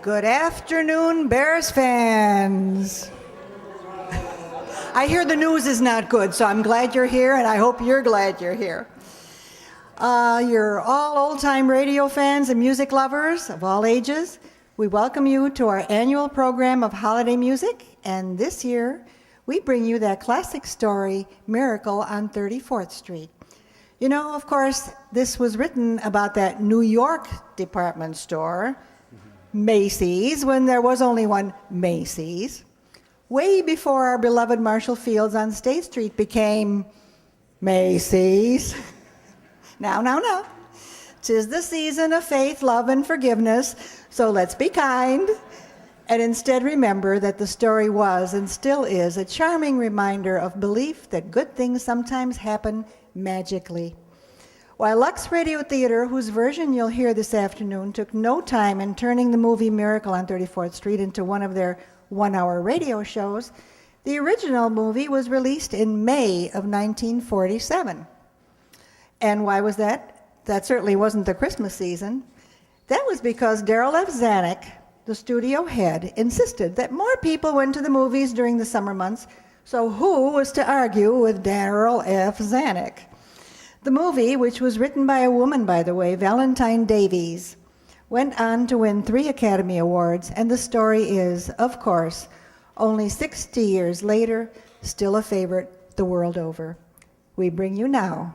Good afternoon, Bears fans. I hear the news is not good, so I'm glad you're here, and I hope you're glad you're here. You're all old-time radio fans and music lovers of all ages. We welcome you to our annual program of holiday music, and this year we bring you that classic story, Miracle on 34th Street. You know, of course, this was written about that New York department store, Macy's, when there was only one Macy's, way before our beloved Marshall Fields on State Street became Macy's. Now. 'Tis the season of faith, love, and forgiveness, so let's be kind and instead remember that the story was and still is a charming reminder of belief that good things sometimes happen magically. While LUX Radio Theater, whose version you'll hear this afternoon, took no time in turning the movie Miracle on 34th Street into one of their one-hour radio shows, the original movie was released in May of 1947. And why was that? That certainly wasn't the Christmas season. That was because Darrell F. Zanuck, the studio head, insisted that more people went to the movies during the summer months, so who was to argue with Darrell F. Zanuck? The movie, which was written by a woman, by the way, Valentine Davies, went on to win 3 Academy Awards, and the story is, of course, only 60 years later, still a favorite the world over. We bring you now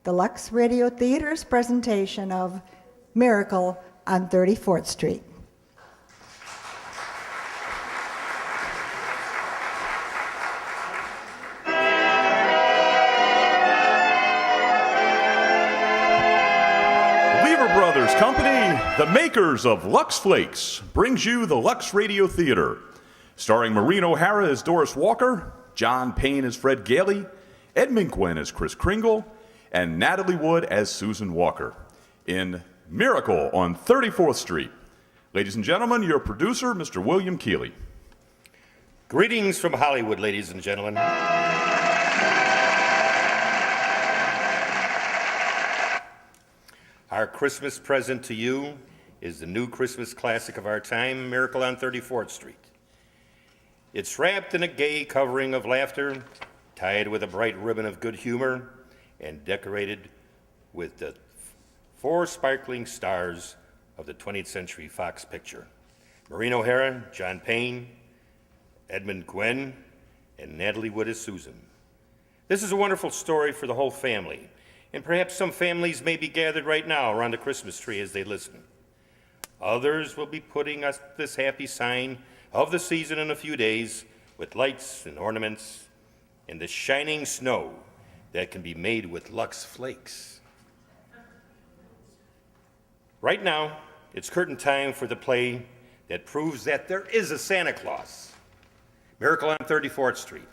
the LUX Radio Theater's presentation of Miracle on 34th Street. Company, the makers of Lux Flakes, brings you the Lux Radio Theater, starring Maureen O'Hara as Doris Walker, John Payne as Fred Gailey, Edmund Gwenn as Kris Kringle, and Natalie Wood as Susan Walker, in Miracle on 34th Street. Ladies and gentlemen, your producer, Mr. William Keeley. Greetings from Hollywood, ladies and gentlemen. Our Christmas present to you is the new Christmas classic of our time, Miracle on 34th Street. It's wrapped in a gay covering of laughter, tied with a bright ribbon of good humor, and decorated with the 4 sparkling stars of the 20th Century Fox picture: Maureen O'Hara, John Payne, Edmund Gwenn, and Natalie Wood as Susan. This is a wonderful story for the whole family. And perhaps some families may be gathered right now around the Christmas tree as they listen. Others will be putting up this happy sign of the season in a few days with lights and ornaments and the shining snow that can be made with Lux Flakes. Right now, it's curtain time for the play that proves that there is a Santa Claus. Miracle on 34th Street,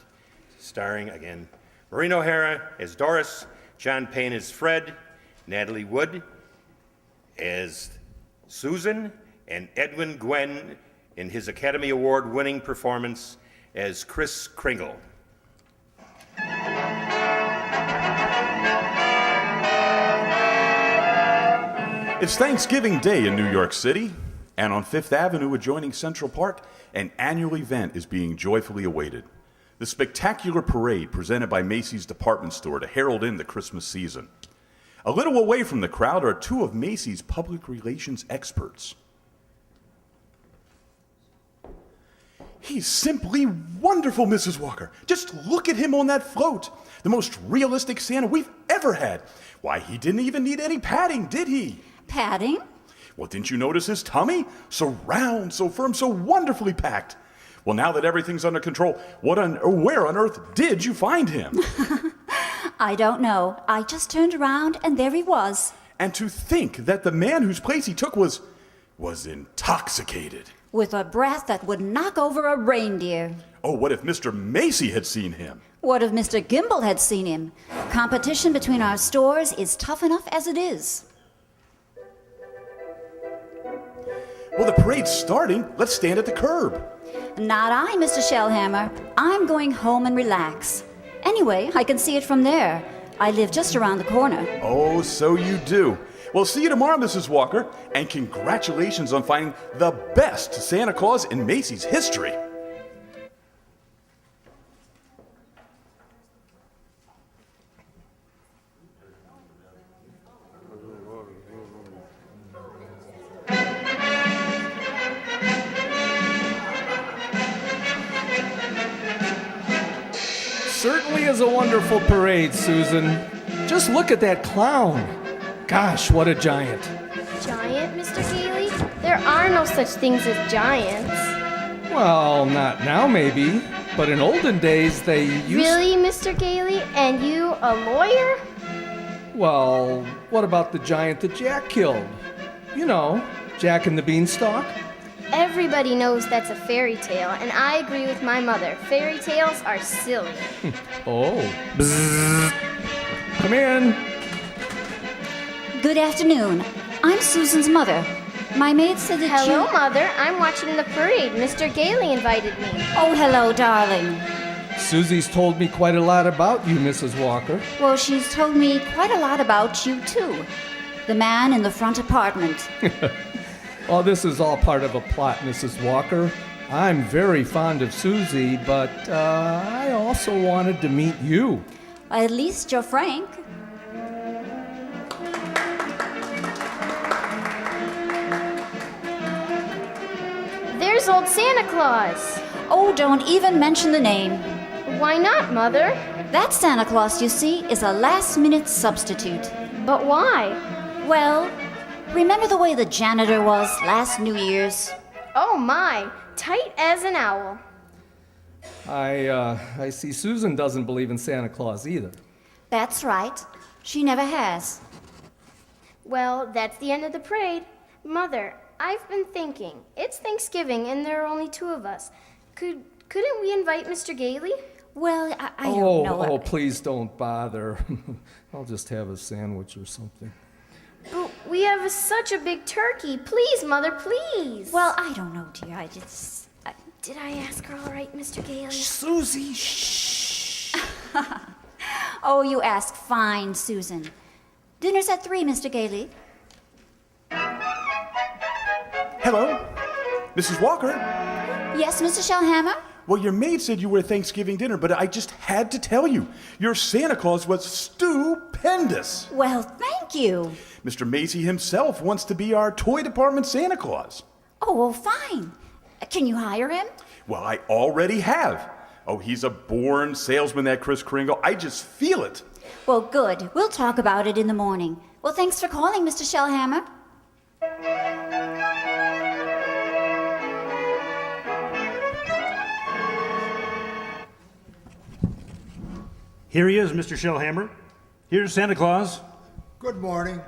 starring, again, Maureen O'Hara as Doris, John Payne as Fred, Natalie Wood as Susan, and Edwin Gwenn in his Academy Award-winning performance as Kris Kringle. It's Thanksgiving Day in New York City, and on Fifth Avenue adjoining Central Park, an annual event is being joyfully awaited. The spectacular parade presented by Macy's department store to herald in the Christmas season. A little away from the crowd are 2 of Macy's public relations experts. He's simply wonderful, Mrs. Walker. Just look at him on that float. The most realistic Santa we've ever had. Why, he didn't even need any padding, did he? Padding? Well, didn't you notice his tummy? So round, so firm, so wonderfully packed. Well, now that everything's under control, where on earth did you find him? I don't know. I just turned around and there he was. And to think that the man whose place he took was intoxicated. With a breath that would knock over a reindeer. Oh, what if Mr. Macy had seen him? What if Mr. Gimble had seen him? Competition between our stores is tough enough as it is. Well, the parade's starting. Let's stand at the curb. Not I, Mr. Shellhammer. I'm going home and relax. Anyway, I can see it from there. I live just around the corner. Oh, so you do. Well, see you tomorrow, Mrs. Walker, and congratulations on finding the best Santa Claus in Macy's history. Certainly is a wonderful parade, Susan. Just look at that clown. Gosh, what a giant. Giant, Mr. Gailey? There are no such things as giants. Well, not now maybe, but in olden days they used... Really, Mr. Gailey? And you, a lawyer? Well, what about the giant that Jack killed? You know, Jack and the Beanstalk? Everybody knows that's a fairy tale, and I agree with my mother. Fairy tales are silly. Oh. Bzzz. Come in. Good afternoon. I'm Susan's mother. My maid said that Hello, you... Mother. I'm watching the parade. Mr. Gailey invited me. Oh, hello, darling. Susie's told me quite a lot about you, Mrs. Walker. Well, she's told me quite a lot about you, too. The man in the front apartment. Oh, this is all part of a plot, Mrs. Walker. I'm very fond of Susie, but I also wanted to meet you. At least you're frank. There's old Santa Claus. Oh, don't even mention the name. Why not, Mother? That Santa Claus, you see, is a last-minute substitute. But why? Well, remember the way the janitor was last New Year's? Oh my, tight as an owl. I see Susan doesn't believe in Santa Claus either. That's right. She never has. Well, that's the end of the parade. Mother, I've been thinking. It's Thanksgiving and there are only two of us. Couldn't we invite Mr. Gailey? Well, I don't know. Oh, please don't bother. I'll just have a sandwich or something. But we have such a big turkey. Please, Mother, please. Well, I don't know, dear. Did I ask her all right, Mr. Gailey? Susie, shh. Oh, you ask fine, Susan. Dinner's at 3, Mr. Gailey. Hello? Mrs. Walker? Yes, Mr. Shellhammer? Well, your maid said you were at Thanksgiving dinner, but I just had to tell you. Your Santa Claus was stupendous. Well, thank you. Mr. Macy himself wants to be our toy department Santa Claus. Oh, well, fine. Can you hire him? Well, I already have. Oh, he's a born salesman, that Kris Kringle. I just feel it. Well, good. We'll talk about it in the morning. Well, thanks for calling, Mr. Shellhammer. Here he is, Mr. Shellhammer. Here's Santa Claus. Good morning.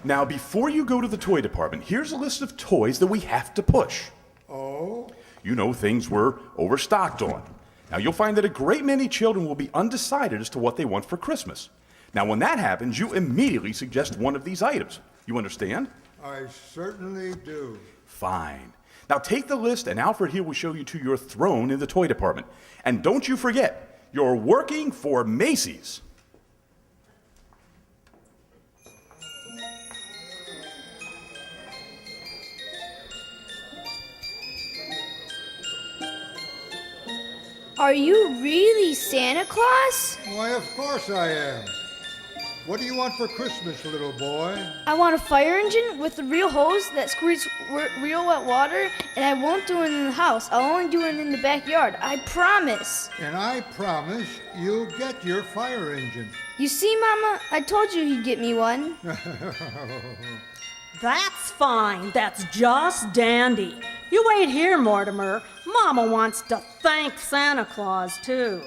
Now, before you go to the toy department, here's a list of toys that we have to push. Oh? You know, things we're overstocked on. Now, you'll find that a great many children will be undecided as to what they want for Christmas. Now, when that happens, you immediately suggest one of these items. You understand? I certainly do. Fine. Now, take the list, and Alfred here will show you to your throne in the toy department. And don't you forget, you're working for Macy's. Are you really Santa Claus? Why, of course I am. What do you want for Christmas, little boy? I want a fire engine with a real hose that squirts real wet water, and I won't do it in the house. I'll only do it in the backyard. I promise. And I promise you'll get your fire engine. You see, Mama? I told you he'd get me one. That's fine. That's just dandy. You wait here, Mortimer. Mama wants to thank Santa Claus, too.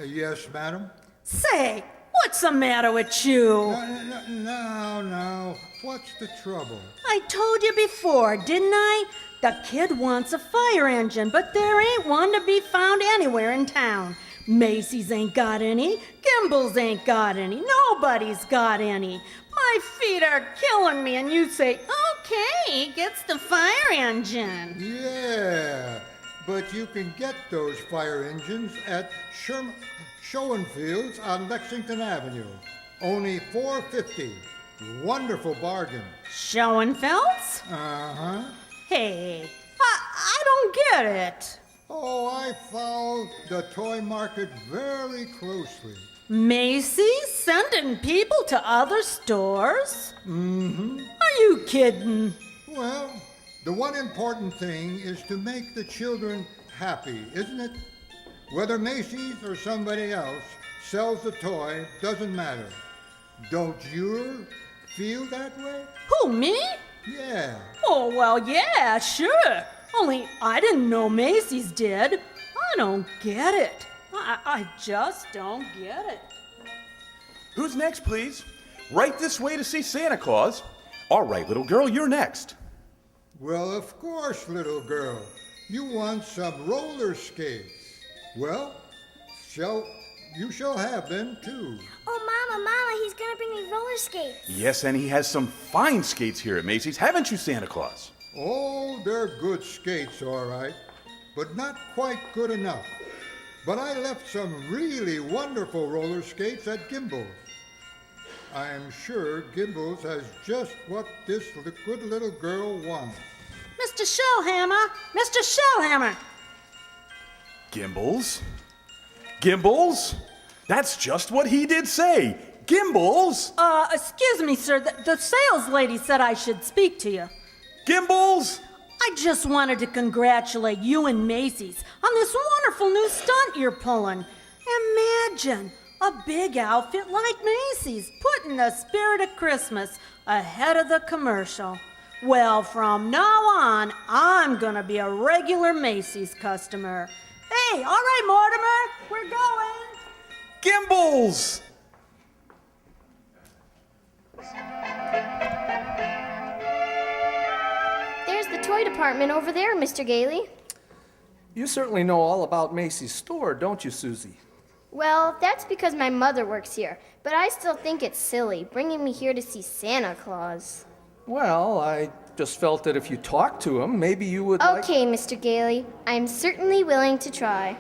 Yes, madam? Say, what's the matter with you? Now, what's the trouble? I told you before, didn't I? The kid wants a fire engine, but there ain't one to be found anywhere in town. Macy's ain't got any. Gimbel's ain't got any. Nobody's got any. My feet are killing me, and you say, okay, he gets the fire engine. Yeah, but you can get those fire engines at Schoenfield's on Lexington Avenue. Only $4.50. Wonderful bargain. Schoenfeld's? Uh-huh. Hey, I don't get it. Oh, I followed the toy market very closely. Macy's sending people to other stores? Mm-hmm. Are you kidding? Well, the one important thing is to make the children happy, isn't it? Whether Macy's or somebody else sells the toy, doesn't matter. Don't you feel that way? Who, me? Yeah. Oh, well, yeah, sure. Only I didn't know Macy's did. I don't get it. I just don't get it. Who's next, please? Right this way to see Santa Claus. All right, little girl, you're next. Well, of course, little girl. You want some roller skates. Well, you shall have them too. Oh, Mama, he's gonna bring me roller skates. Yes, and he has some fine skates here at Macy's, haven't you, Santa Claus? Oh, they're good skates, all right, but not quite good enough. But I left some really wonderful roller skates at Gimbel's. I am sure Gimbel's has just what this good little girl wants. Mr. Shellhammer! Mr. Shellhammer! Gimbals? Gimbals? That's just what he did say. Gimbals? Excuse me, sir. The sales lady said I should speak to you. Gimbals? I just wanted to congratulate you and Macy's on this wonderful new stunt you're pulling. Imagine a big outfit like Macy's putting the spirit of Christmas ahead of the commercial. Well, from now on, I'm gonna be a regular Macy's customer. Hey, all right, Mortimer, we're going. Gimbals! There's the toy department over there, Mr. Gailey. You certainly know all about Macy's store, don't you, Susie? Well, that's because my mother works here, but I still think it's silly bringing me here to see Santa Claus. Well, I just felt that if you talked to him, maybe you would Okay, Mr. Gailey, I'm certainly willing to try.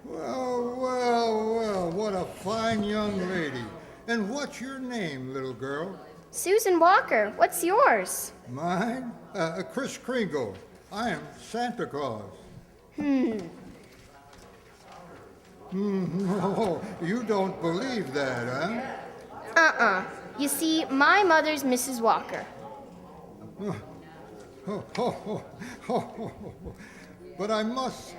Well, what a fine young lady. And what's your name, little girl? Susan Walker, what's yours? Mine? Chris Kringle. I am Santa Claus. Oh, you don't believe that, huh? You see, my mother's Mrs. Walker. But I must...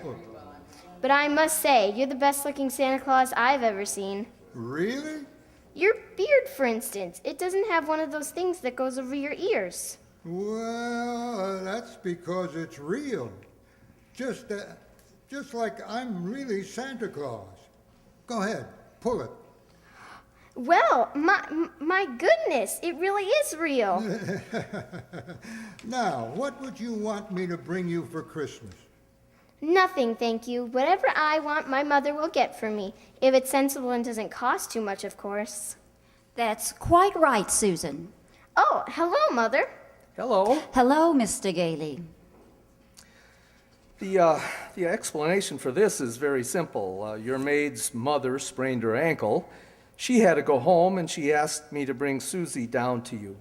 But I must say, you're the best looking Santa Claus I've ever seen. Really? Your beard, for instance, it doesn't have one of those things that goes over your ears. Well, that's because it's real. Just like I'm really Santa Claus. Go ahead, pull it. Well, my goodness, it really is real. Now, what would you want me to bring you for Christmas? Nothing, thank you. Whatever I want, my mother will get for me. If it's sensible and doesn't cost too much, of course. That's quite right, Susan. Oh, hello, Mother. Hello. Hello, Mr. Gailey. The explanation for this is very simple. Your maid's mother sprained her ankle. She had to go home, and she asked me to bring Susie down to you.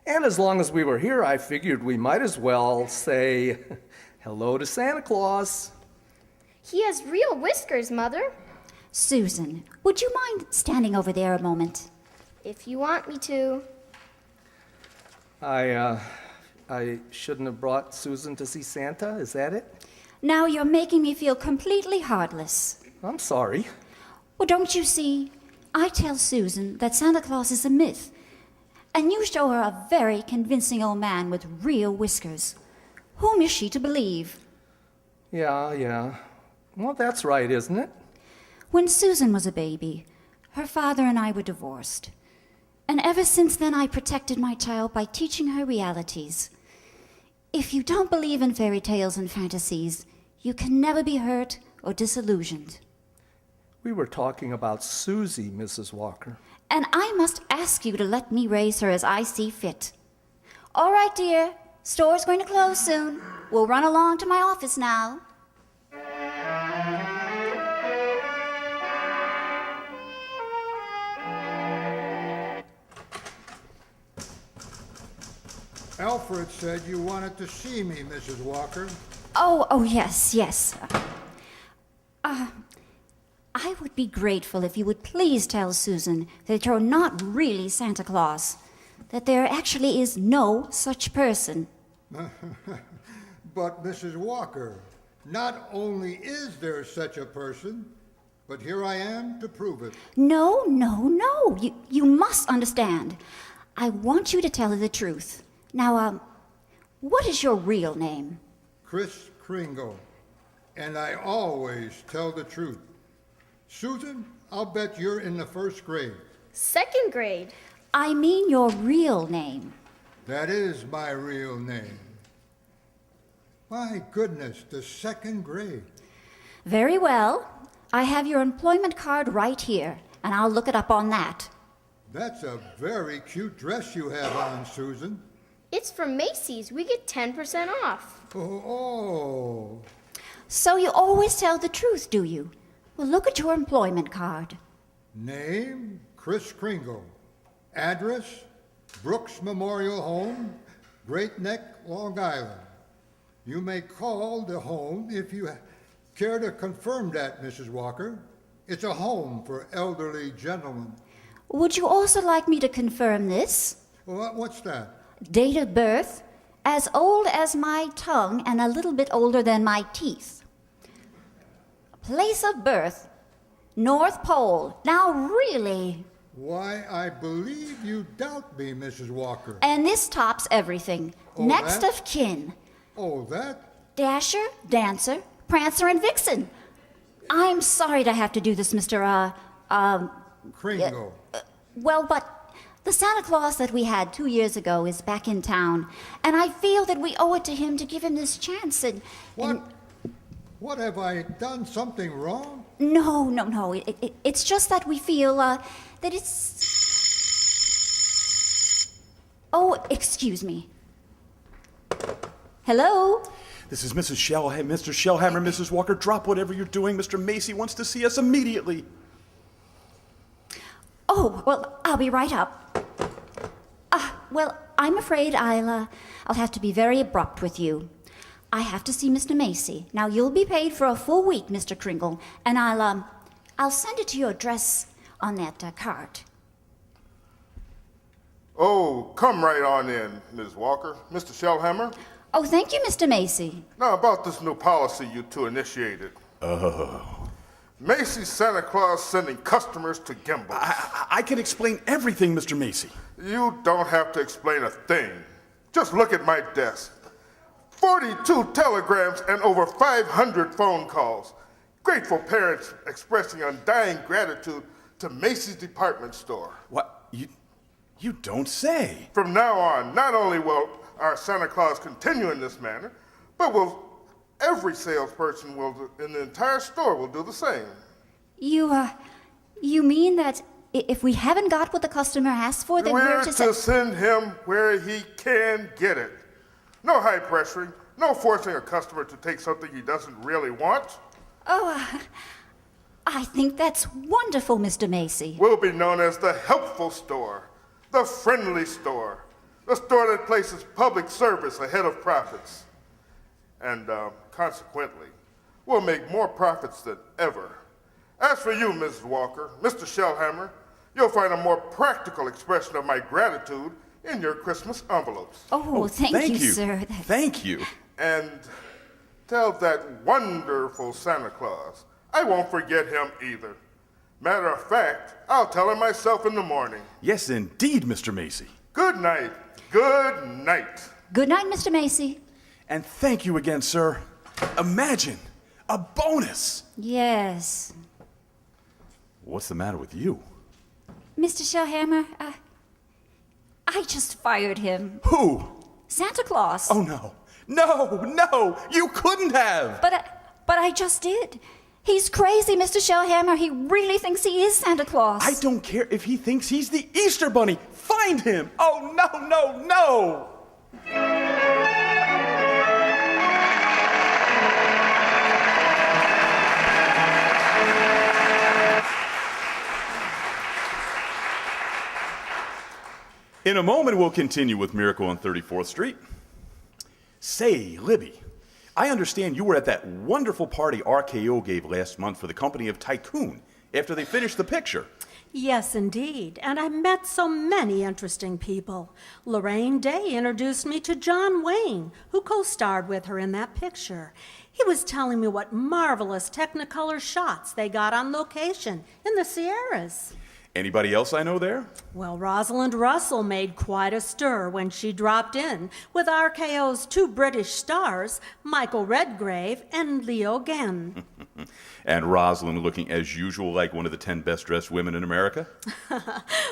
And as long as we were here, I figured we might as well say hello to Santa Claus. He has real whiskers, Mother. Susan, would you mind standing over there a moment? If you want me to. I shouldn't have brought Susan to see Santa, is that it? Now you're making me feel completely heartless. I'm sorry. Well, don't you see? I tell Susan that Santa Claus is a myth, and you show her a very convincing old man with real whiskers. Whom is she to believe? Yeah. Well, that's right, isn't it? When Susan was a baby, her father and I were divorced. And ever since then, I protected my child by teaching her realities. If you don't believe in fairy tales and fantasies, you can never be hurt or disillusioned. We were talking about Susie, Mrs. Walker. And I must ask you to let me raise her as I see fit. All right, dear. Store's going to close soon. We'll run along to my office now. Alfred said you wanted to see me, Mrs. Walker. Oh, yes, yes. I would be grateful if you would please tell Susan that you're not really Santa Claus, that there actually is no such person. But, Mrs. Walker, not only is there such a person, but here I am to prove it. No. You must understand. I want you to tell her the truth. Now, what is your real name? Kris Kringle. And I always tell the truth. Susan, I'll bet you're in the first grade. Second grade. I mean your real name. That is my real name. My goodness, the second grade. Very well. I have your employment card right here, and I'll look it up on that. That's a very cute dress you have on, Susan. It's from Macy's. We get 10% off. Oh. So you always tell the truth, do you? Well, look at your employment card. Name, Kris Kringle. Address, Brooks Memorial Home, Great Neck, Long Island. You may call the home if you care to confirm that, Mrs. Walker. It's a home for elderly gentlemen. Would you also like me to confirm this? What's that? Date of birth, as old as my tongue and a little bit older than my teeth. Place of birth, North Pole. Now, really? Why, I believe you doubt me, Mrs. Walker. And this tops everything. Oh, Next that? of kin. Oh, that? Dasher, Dancer, Prancer, and Vixen. I'm sorry to have to do this, Mr. Kringle. Well, but the Santa Claus that we had 2 years ago is back in town, and I feel that we owe it to him to give him this chance. What have I done? Something wrong? No. It's just that we feel that it's. Oh, excuse me. Hello? This is Mr. Shellhammer, Mrs. Walker. Drop whatever you're doing. Mr. Macy wants to see us immediately. Oh, well, I'll be right up. Well, I'm afraid I'll have to be very abrupt with you. I have to see Mr. Macy. Now, you'll be paid for a full week, Mr. Kringle, and I'll send it to your address on that card. Oh, come right on in, Ms. Walker. Mr. Shellhammer. Oh, thank you, Mr. Macy. Now, about this new policy you two initiated. Macy's Santa Claus sending customers to Gimbel's. I can explain everything, Mr. Macy. You don't have to explain a thing. Just look at my desk. 42 telegrams and over 500 phone calls. Grateful parents expressing undying gratitude to Macy's department store. What? You don't say. From now on, not only will our Santa Claus continue in this manner, but every salesperson in the entire store will do the same. You mean that if we haven't got what the customer asked for, then we're to send him where he can get it. No high pressuring, no forcing a customer to take something he doesn't really want. Oh, I think that's wonderful, Mr. Macy. We'll be known as the helpful store, the friendly store, the store that places public service ahead of profits. And consequently, we'll make more profits than ever. As for you, Mrs. Walker, Mr. Shellhammer, you'll find a more practical expression of my gratitude in your Christmas envelopes. Oh, thank you, sir. Thank you. And tell that wonderful Santa Claus I won't forget him either. Matter of fact, I'll tell him myself in the morning. Yes, indeed, Mr. Macy. Good night. Good night. Good night, Mr. Macy. And thank you again, sir. Imagine a bonus. Yes. What's the matter with you? Mr. Shellhammer, I just fired him. Who? Santa Claus. Oh, no. No, you couldn't have. But I just did. He's crazy, Mr. Shellhammer. He really thinks he is Santa Claus. I don't care if he thinks he's the Easter Bunny. Find him. Oh, no. In a moment, we'll continue with Miracle on 34th Street. Say, Libby, I understand you were at that wonderful party RKO gave last month for the company of Tycoon after they finished the picture. Yes, indeed. And I met so many interesting people. Lorraine Day introduced me to John Wayne, who co-starred with her in that picture. He was telling me what marvelous Technicolor shots they got on location in the Sierras. Anybody else I know there? Well, Rosalind Russell made quite a stir when she dropped in with RKO's two British stars, Michael Redgrave and Leo Genn. And Rosalind looking as usual like one of the 10 best-dressed women in America?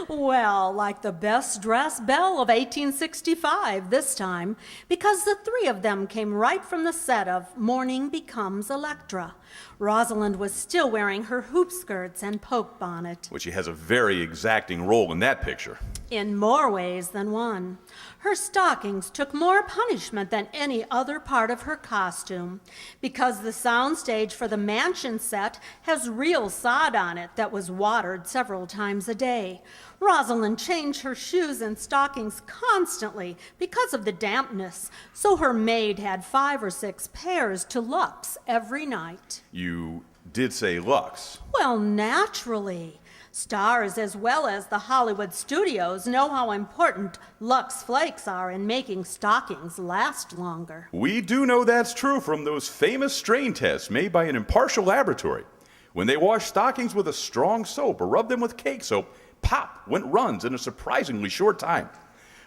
Well, like the best-dressed belle of 1865 this time, because the three of them came right from the set of Morning Becomes Electra. Rosalind was still wearing her hoop skirts and poke bonnet. Which she has a very exacting role in that picture. In more ways than one. Her stockings took more punishment than any other part of her costume, because the soundstage for the mansion set has real sod on it that was watered several times a day. Rosalind changed her shoes and stockings constantly because of the dampness, so her maid had 5 or 6 pairs to LUX every night. You did say LUX. Well, naturally. Stars as well as the Hollywood studios know how important Lux Flakes are in making stockings last longer. We do know that's true from those famous strain tests made by an impartial laboratory. When they washed stockings with a strong soap or rubbed them with cake soap, pop went runs in a surprisingly short time.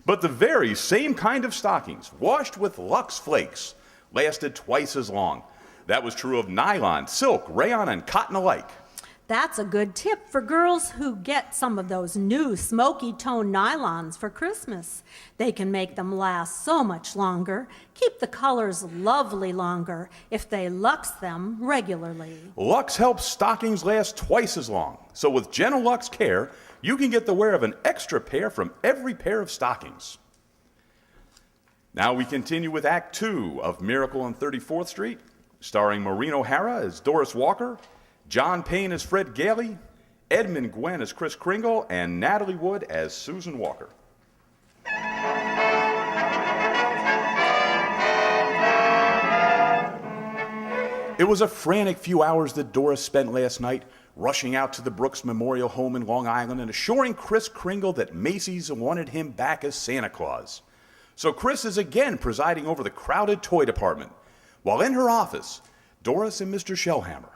But the very same kind of stockings, washed with Lux Flakes, lasted twice as long. That was true of nylon, silk, rayon, and cotton alike. That's a good tip for girls who get some of those new smoky tone nylons for Christmas. They can make them last so much longer, keep the colors lovely longer if they Lux them regularly. Lux helps stockings last twice as long. So with Genelux Care, you can get the wear of an extra pair from every pair of stockings. Now we continue with Act 2 of Miracle on 34th Street, starring Maureen O'Hara as Doris Walker, John Payne as Fred Gailey, Edmund Gwen as Chris Kringle, and Natalie Wood as Susan Walker. It was a frantic few hours that Doris spent last night rushing out to the Brooks Memorial Home in Long Island and assuring Chris Kringle that Macy's wanted him back as Santa Claus. So Chris is again presiding over the crowded toy department, while in her office, Doris and Mr. Shellhammer.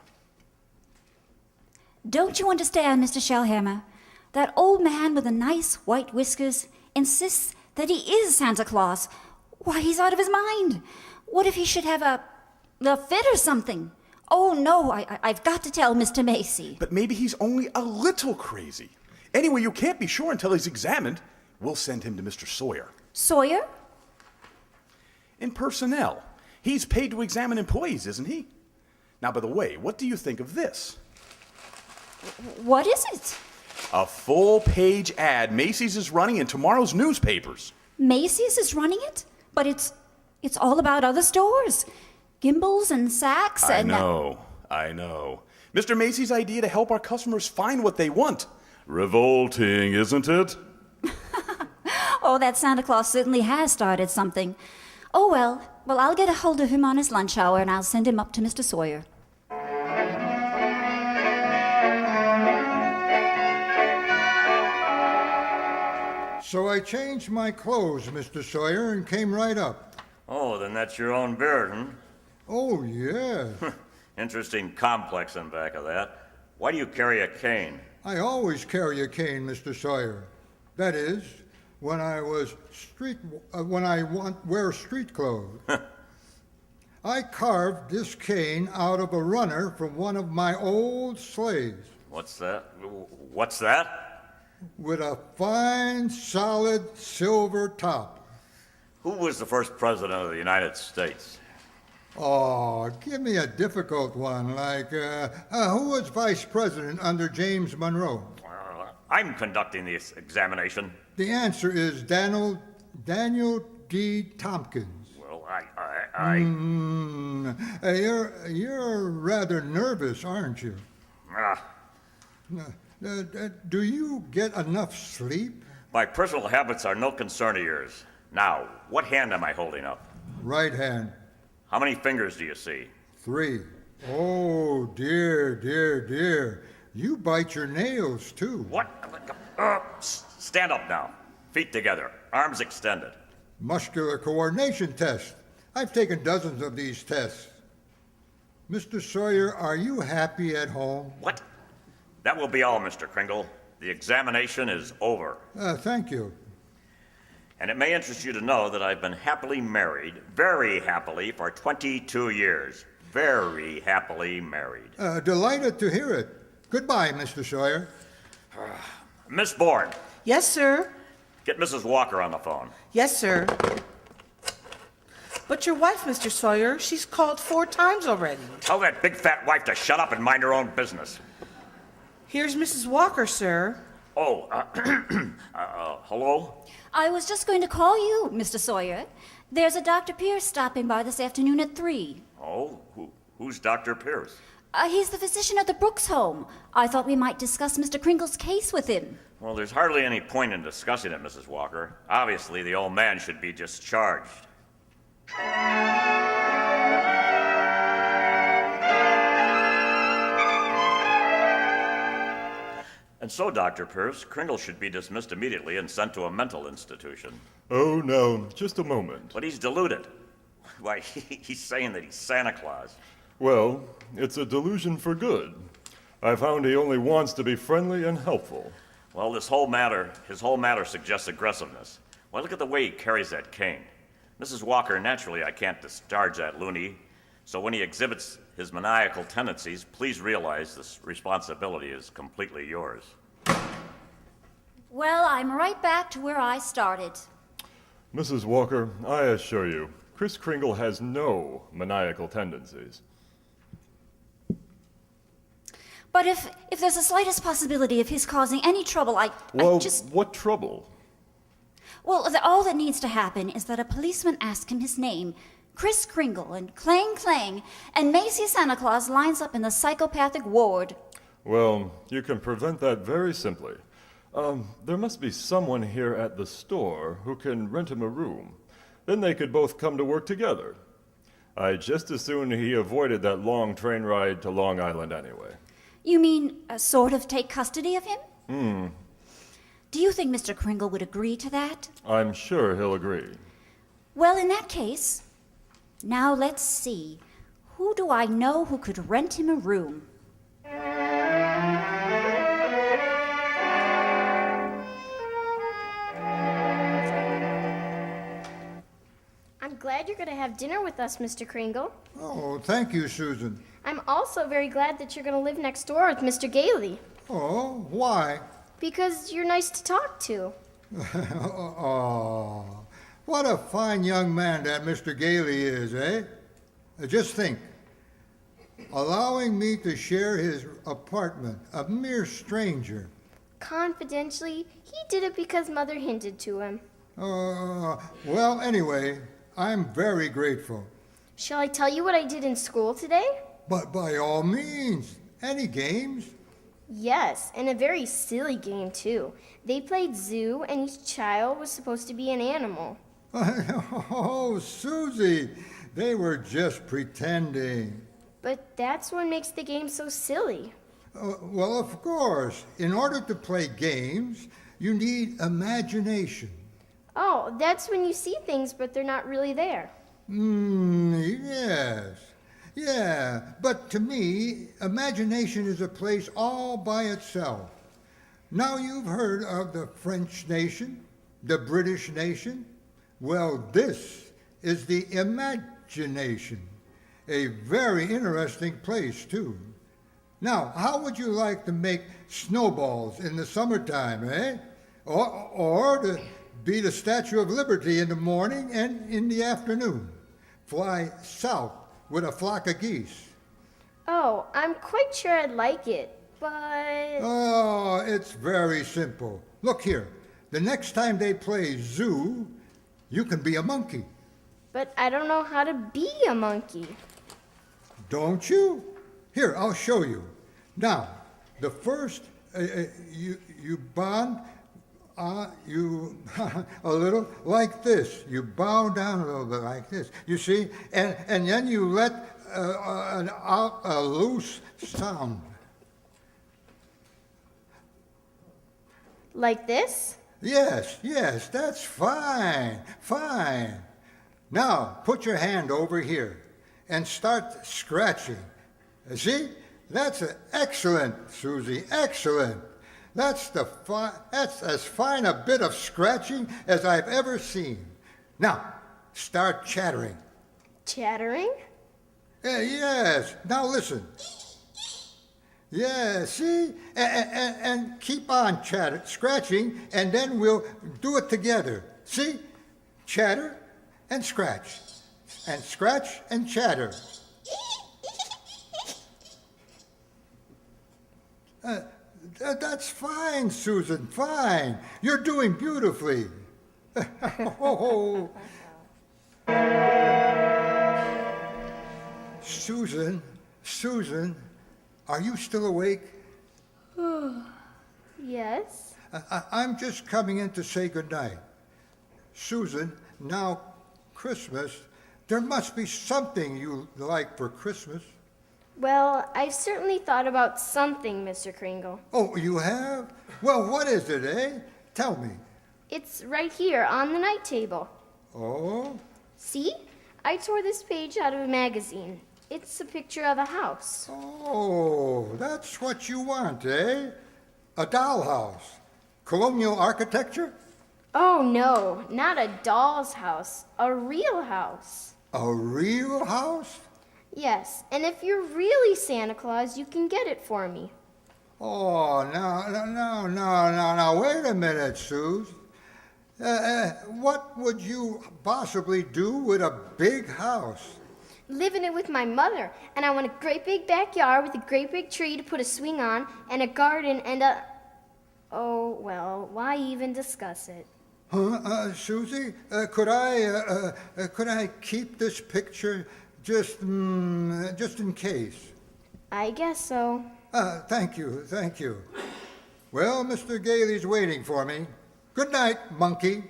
Don't you understand, Mr. Shellhammer? That old man with the nice white whiskers insists that he is Santa Claus. Why, he's out of his mind. What if he should have a fit or something? Oh, no, I've got to tell Mr. Macy. But maybe he's only a little crazy. Anyway, you can't be sure until he's examined. We'll send him to Mr. Sawyer. Sawyer? In personnel. He's paid to examine employees, isn't he? Now, by the way, what do you think of this? What is it? A full-page ad Macy's is running in tomorrow's newspapers. Macy's is running it? But it's all about other stores. Gimbals and Saks and... I know. Mr. Macy's idea to help our customers find what they want. Revolting, isn't it? Oh, that Santa Claus certainly has started something. Oh, well, I'll get a hold of him on his lunch hour and I'll send him up to Mr. Sawyer. So I changed my clothes, Mr. Sawyer, and came right up. Oh, then that's your own beard, huh? Oh, yeah. Interesting complex in back of that. Why do you carry a cane? I always carry a cane, Mr. Sawyer. That is, when I wear street clothes. I carved this cane out of a runner from one of my old slaves. What's that? What's that? With a fine, solid silver top. Who was the first president of the United States? Oh, give me a difficult one, like, who was vice president under James Monroe? I'm conducting this examination. The answer is Daniel D. Tompkins. Well, You're rather nervous, aren't you? Ah. Do you get enough sleep? My personal habits are no concern of yours. Now, what hand am I holding up? Right hand. How many fingers do you see? 3. Oh, dear, dear, dear. You bite your nails, too. What? Stand up now. Feet together. Arms extended. Muscular coordination test. I've taken dozens of these tests. Mr. Sawyer, are you happy at home? What? That will be all, Mr. Kringle. The examination is over. Thank you. And it may interest you to know that I've been happily married, very happily, for 22 years. Very happily married. Delighted to hear it. Goodbye, Mr. Sawyer. Miss Bourne, Yes, sir. get Mrs. Walker on the phone. Yes, sir. But your wife, Mr. Sawyer, she's called 4 times already. Tell that big fat wife to shut up and mind her own business. Here's Mrs. Walker, sir. Oh, hello? I was just going to call you, Mr. Sawyer. There's a Dr. Pierce stopping by this afternoon at 3. Oh, who's Dr. Pierce? He's the physician at the Brooks home. I thought we might discuss Mr. Kringle's case with him. Well, there's hardly any point in discussing it, Mrs. Walker. Obviously, the old man should be discharged. And so, Dr. Pierce, Kringle should be dismissed immediately and sent to a mental institution. Oh, no, just a moment. But he's deluded. Why, he's saying that he's Santa Claus. Well, it's a delusion for good. I found he only wants to be friendly and helpful. Well, his whole matter suggests aggressiveness. Why, look at the way he carries that cane. Mrs. Walker, naturally I can't discharge that loony, so when he exhibits his maniacal tendencies, please realize this responsibility is completely yours. Well, I'm right back to where I started. Mrs. Walker, I assure you, Kris Kringle has no maniacal tendencies. But if there's the slightest possibility of his causing any trouble, I just... What trouble? Well, all that needs to happen is that a policeman asks him his name, Kris Kringle, and clang clang, and Macy Santa Claus lines up in the psychopathic ward. Well, you can prevent that very simply. There must be someone here at the store who can rent him a room. Then they could both come to work together. I'd just as soon he avoided that long train ride to Long Island anyway. You mean, sort of take custody of him? Do you think Mr. Kringle would agree to that? I'm sure he'll agree. Well, in that case, now let's see. Who do I know who could rent him a room? I'm glad you're going to have dinner with us, Mr. Kringle. Oh, thank you, Susan. I'm also very glad that you're going to live next door with Mr. Gailey. Oh, why? Because you're nice to talk to. Oh, what a fine young man that Mr. Gailey is, eh? Just think, allowing me to share his apartment, a mere stranger. Confidentially, he did it because Mother hinted to him. Well, anyway, I'm very grateful. Shall I tell you what I did in school today? But by all means, any games? Yes, and a very silly game, too. They played zoo, and each child was supposed to be an animal. Oh, Susie, they were just pretending. But that's what makes the game so silly. Well, of course. In order to play games, you need imagination. Oh, that's when you see things, but they're not really there. Yes. Yeah, but to me, imagination is a place all by itself. Now you've heard of the French nation, the British nation. Well, this is the imagination. A very interesting place, too. Now, how would you like to make snowballs in the summertime, eh? Or to be the Statue of Liberty in the morning and in the afternoon? Fly south with a flock of geese. Oh, I'm quite sure I'd like it, but... Oh, it's very simple. Look here. The next time they play zoo, you can be a monkey. But I don't know how to be a monkey. Don't you? Here, I'll show you. Now, the first, you bond You, a little like this. You bow down a little bit like this, you see, and then you let a loose sound. Like this? Yes, that's fine, fine. Now, put your hand over here and start scratching. See? That's excellent, Susie, excellent. That's as fine a bit of scratching as I've ever seen. Now, start chattering. Chattering? Yes. Now listen. Yeah, see? And keep on scratching, and then we'll do it together. See? Chatter and scratch. And scratch and chatter. That's fine, Susan, fine. You're doing beautifully. Oh. Susan, are you still awake? Yes. I'm just coming in to say goodnight. Susan, now Christmas, there must be something you like for Christmas. Well, I've certainly thought about something, Mr. Kringle. Oh, you have? Well, what is it, eh? Tell me. It's right here on the night table. Oh? See? I tore this page out of a magazine. It's a picture of a house. Oh, that's what you want, eh? A dollhouse. Colonial architecture? Oh, no, not a doll's house. A real house. A real house? Yes, and if you're really Santa Claus, you can get it for me. Oh, now, wait a minute, Suze. What would you possibly do with a big house? Live in it with my mother, and I want a great big backyard with a great big tree to put a swing on, and a garden and a... Oh, well, why even discuss it? Susie, could I keep this picture just in case? I guess so. Thank you. Well, Mr. Gailey's waiting for me. Good night, monkey.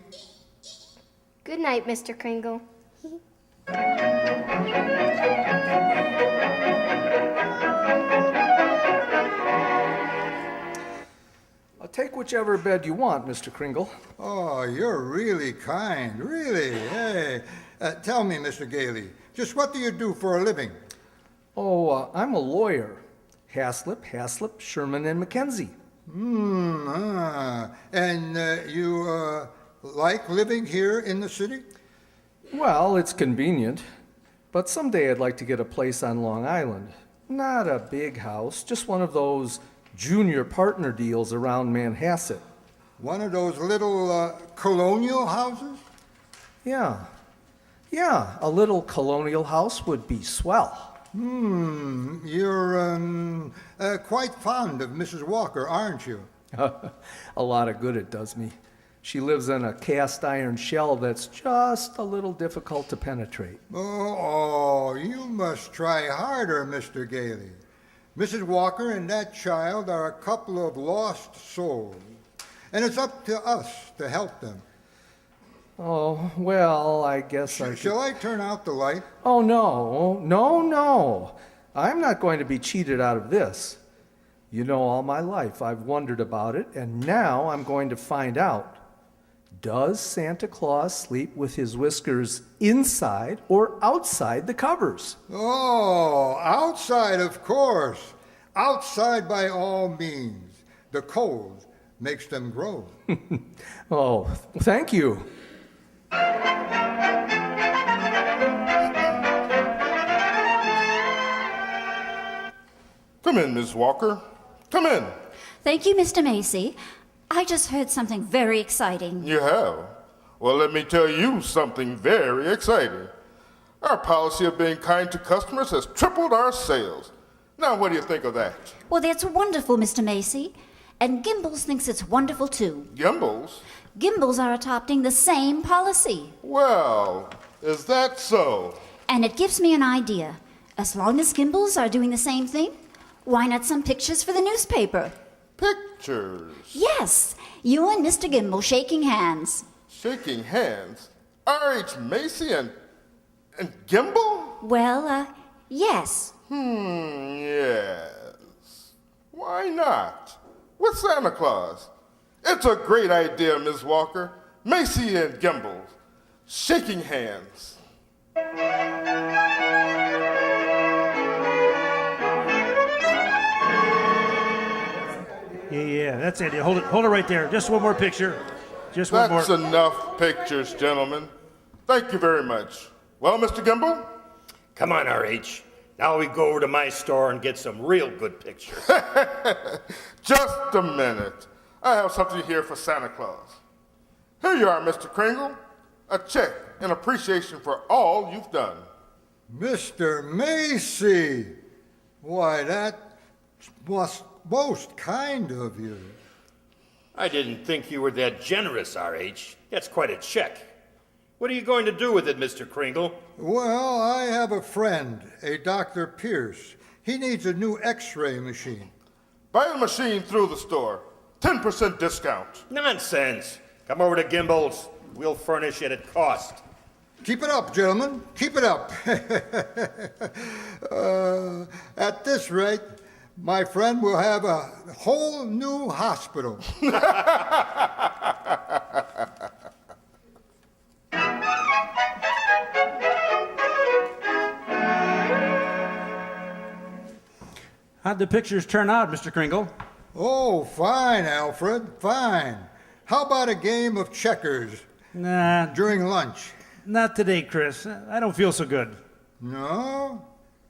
Good night, Mr. Kringle. I'll take whichever bed you want, Mr. Kringle. Oh, you're really kind, really. Hey, tell me, Mr. Gailey, just what do you do for a living? Oh, I'm a lawyer. Haslip, Sherman, and McKenzie. And you like living here in the city? Well, it's convenient. But someday I'd like to get a place on Long Island. Not a big house, just one of those junior partner deals around Manhasset. One of those little colonial houses? Yeah, a little colonial house would be swell. You're quite fond of Mrs. Walker, aren't you? A lot of good it does me. She lives in a cast iron shell that's just a little difficult to penetrate. Oh, you must try harder, Mr. Gailey. Mrs. Walker and that child are a couple of lost souls, and it's up to us to help them. Oh, well, I guess Shall I turn out the light? Oh, no. I'm not going to be cheated out of this. You know, all my life I've wondered about it, and now I'm going to find out. Does Santa Claus sleep with his whiskers inside or outside the covers? Oh, outside, of course. Outside by all means. The cold makes them grow. Oh, thank you. Come in, Miss Walker. Come in. Thank you, Mr. Macy. I just heard something very exciting. You have? Well, let me tell you something very exciting. Our policy of being kind to customers has tripled our sales. Now, what do you think of that? Well, that's wonderful, Mr. Macy. And Gimbals thinks it's wonderful, too. Gimbals? Gimbals are adopting the same policy. Well, is that so? And it gives me an idea. As long as Gimbals are doing the same thing, why not some pictures for the newspaper? Pictures. Yes, you and Mr. Gimble shaking hands. Shaking hands? R.H. Macy and Gimble? Well, yes. Yes. Why not? With Santa Claus. It's a great idea, Ms. Walker. Macy and Gimble. Shaking hands. Yeah, that's it. Hold it right there. Just one more picture. Just one more. That's enough pictures, gentlemen. Thank you very much. Well, Mr. Gimble? Come on, R.H. Now we go over to my store and get some real good pictures. Just a minute. I have something here for Santa Claus. Here you are, Mr. Kringle. A check in appreciation for all you've done. Mr. Macy! Why, that was most kind of you. I didn't think you were that generous, R.H. That's quite a check. What are you going to do with it, Mr. Kringle? Well, I have a friend, a Dr. Pierce. He needs a new x-ray machine. Buy a machine through the store. 10% discount. Nonsense. Come over to Gimble's. We'll furnish it at cost. Keep it up, gentlemen. Keep it up. At this rate, my friend will have a whole new hospital. How'd the pictures turn out, Mr. Kringle? Oh, fine, Alfred, fine. How about a game of checkers? Nah. During lunch? Not today, Chris. I don't feel so good. No?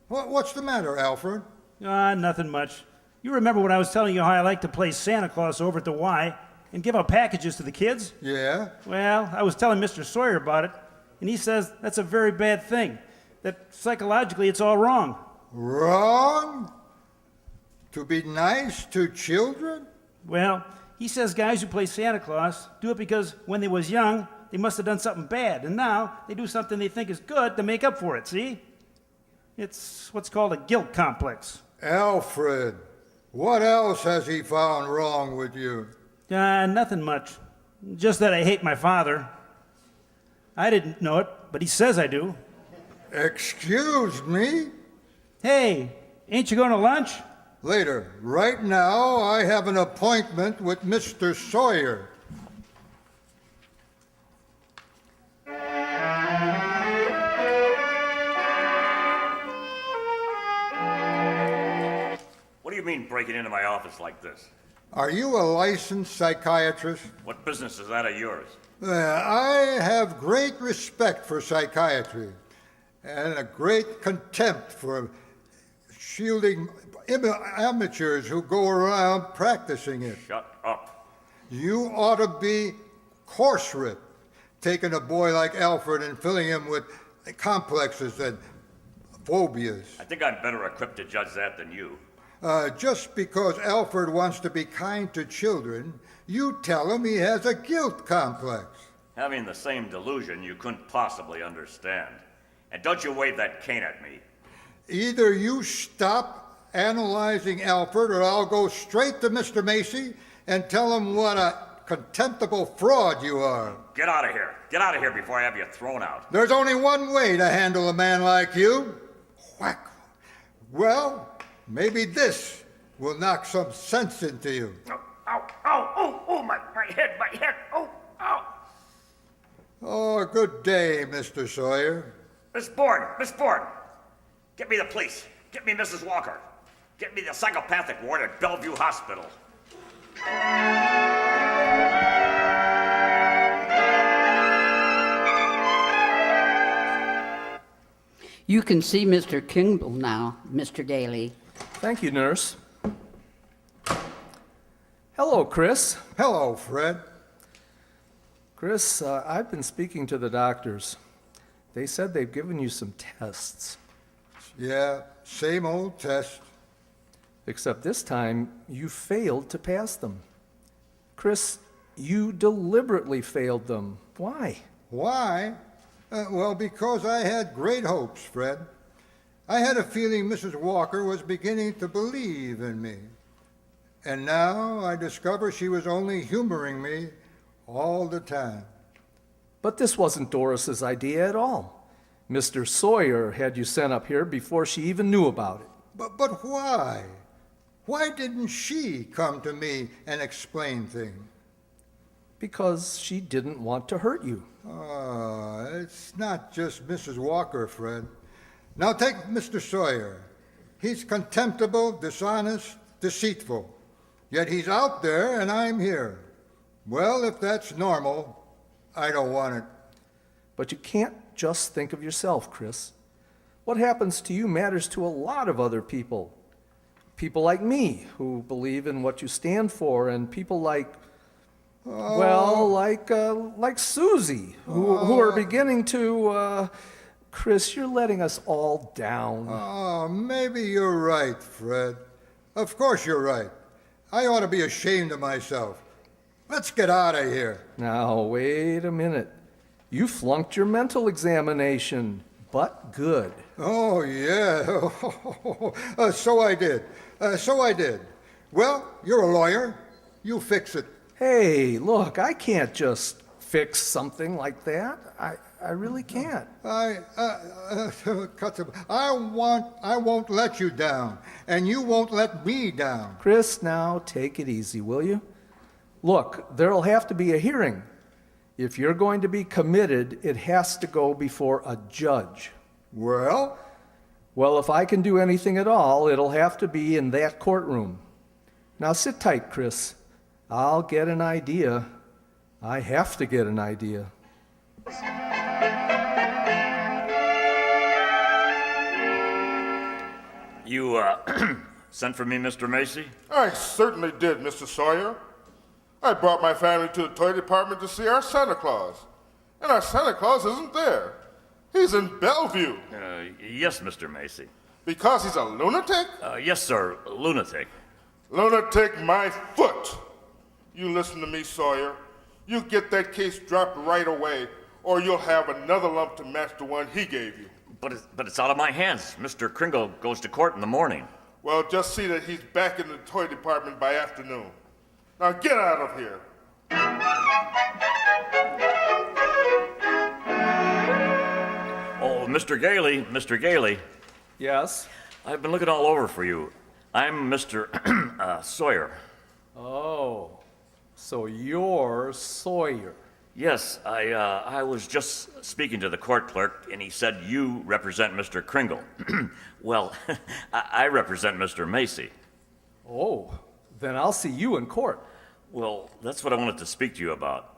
What's the matter, Alfred? Nothing much. You remember when I was telling you how I like to play Santa Claus over at the Y and give out packages to the kids? Yeah? Well, I was telling Mr. Sawyer about it, and he says that's a very bad thing, that psychologically it's all wrong. Wrong? To be nice to children? Well, he says guys who play Santa Claus do it because when they was young, they must have done something bad, and now they do something they think is good to make up for it, see? It's what's called a guilt complex. Alfred, what else has he found wrong with you? Nothing much. Just that I hate my father. I didn't know it, but he says I do. Excuse me? Hey, ain't you going to lunch? Later. Right now, I have an appointment with Mr. Sawyer. What do you mean breaking into my office like this? Are you a licensed psychiatrist? What business is that of yours? I have great respect for psychiatry and a great contempt for shielding amateurs who go around practicing it. Shut up. You ought to be coarse-ripped, taking a boy like Alfred and filling him with complexes and phobias. I think I'm better equipped to judge that than you. Just because Alfred wants to be kind to children, you tell him he has a guilt complex. Having the same delusion you couldn't possibly understand. And don't you wave that cane at me. Either you stop analyzing Alfred or I'll go straight to Mr. Macy and tell him what a contemptible fraud you are. Get out of here. Get out of here before I have you thrown out. There's only one way to handle a man like you. Whack. Well, maybe this will knock some sense into you. Ow, ow, ow, oh, my head, oh, ow. Oh, good day, Mr. Sawyer. Miss Bourne, get me the police. Get me Mrs. Walker. Get me the psychopathic ward at Bellevue Hospital. You can see Mr. Kimball now, Mr. Daly. Thank you, nurse. Hello, Chris. Hello, Fred. Chris, I've been speaking to the doctors. They said they've given you some tests. Yeah, same old test. Except this time, you failed to pass them. Chris, you deliberately failed them. Why? Why? Well, because I had great hopes, Fred. I had a feeling Mrs. Walker was beginning to believe in me. And now I discover she was only humoring me all the time. But this wasn't Doris's idea at all. Mr. Sawyer had you sent up here before she even knew about it. But why? Why didn't she come to me and explain things? Because she didn't want to hurt you. It's not just Mrs. Walker, Fred. Now take Mr. Sawyer. He's contemptible, dishonest, deceitful. Yet he's out there and I'm here. Well, if that's normal, I don't want it. But you can't just think of yourself, Chris. What happens to you matters to a lot of other people. People like me, who believe in what you stand for, and people like, like Susie, who are beginning to, Chris, you're letting us all down. Oh, maybe you're right, Fred. Of course you're right. I ought to be ashamed of myself. Let's get out of here. Now, wait a minute. You flunked your mental examination, but good. Oh, yeah. So I did. Well, you're a lawyer. You fix it. Hey, look, I can't just fix something like that. I really can't. I won't let you down, and you won't let me down. Chris, now take it easy, will you? Look, there'll have to be a hearing. If you're going to be committed, it has to go before a judge. Well, if I can do anything at all, it'll have to be in that courtroom. Now sit tight, Chris. I'll get an idea. I have to get an idea. You, sent for me, Mr. Macy? I certainly did, Mr. Sawyer. I brought my family to the toy department to see our Santa Claus. And our Santa Claus isn't there. He's in Bellevue. Yes, Mr. Macy. Because he's a lunatic? Yes, sir, lunatic. Lunatic my foot. You listen to me, Sawyer. You get that case dropped right away, or you'll have another lump to match the one he gave you. But it's out of my hands. Mr. Kringle goes to court in the morning. Well, just see that he's back in the toy department by afternoon. Now get out of here. Oh, Mr. Gailey. Yes? I've been looking all over for you. I'm Mr. Sawyer. Oh, so you're Sawyer. Yes, I was just speaking to the court clerk, and he said you represent Mr. Kringle. Well, I represent Mr. Macy. Oh, then I'll see you in court. Well, that's what I wanted to speak to you about.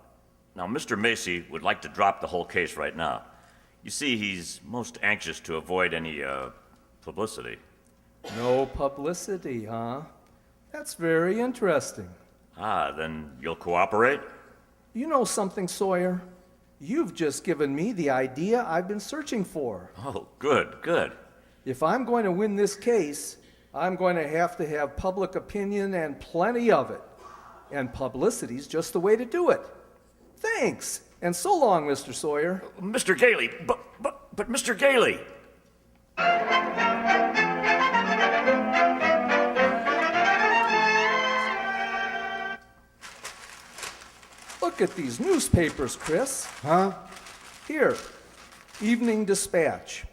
Now, Mr. Macy would like to drop the whole case right now. You see, he's most anxious to avoid any publicity. No publicity, huh? That's very interesting. Then you'll cooperate? You know something, Sawyer? You've just given me the idea I've been searching for. Oh, good. If I'm going to win this case, I'm going to have public opinion and plenty of it. And publicity's just the way to do it. Thanks. And so long, Mr. Sawyer. Mr. Gailey, but Mr. Gailey. Look at these newspapers, Chris. Huh? Here, Evening Dispatch.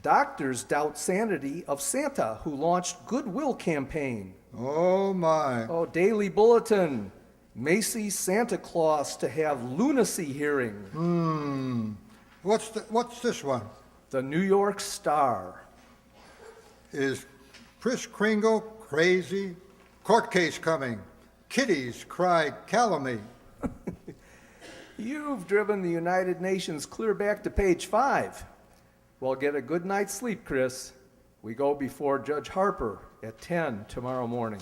Doctors doubt sanity of Santa who launched Goodwill campaign. Oh, my. Oh, Daily Bulletin. Macy Santa Claus to have lunacy hearing. What's this one? The New York Star. Is Kris Kringle crazy? Court case coming. Kitties cry calumny. You've driven the United Nations clear back to page 5. Well, get a good night's sleep, Chris. We go before Judge Harper at 10 tomorrow morning.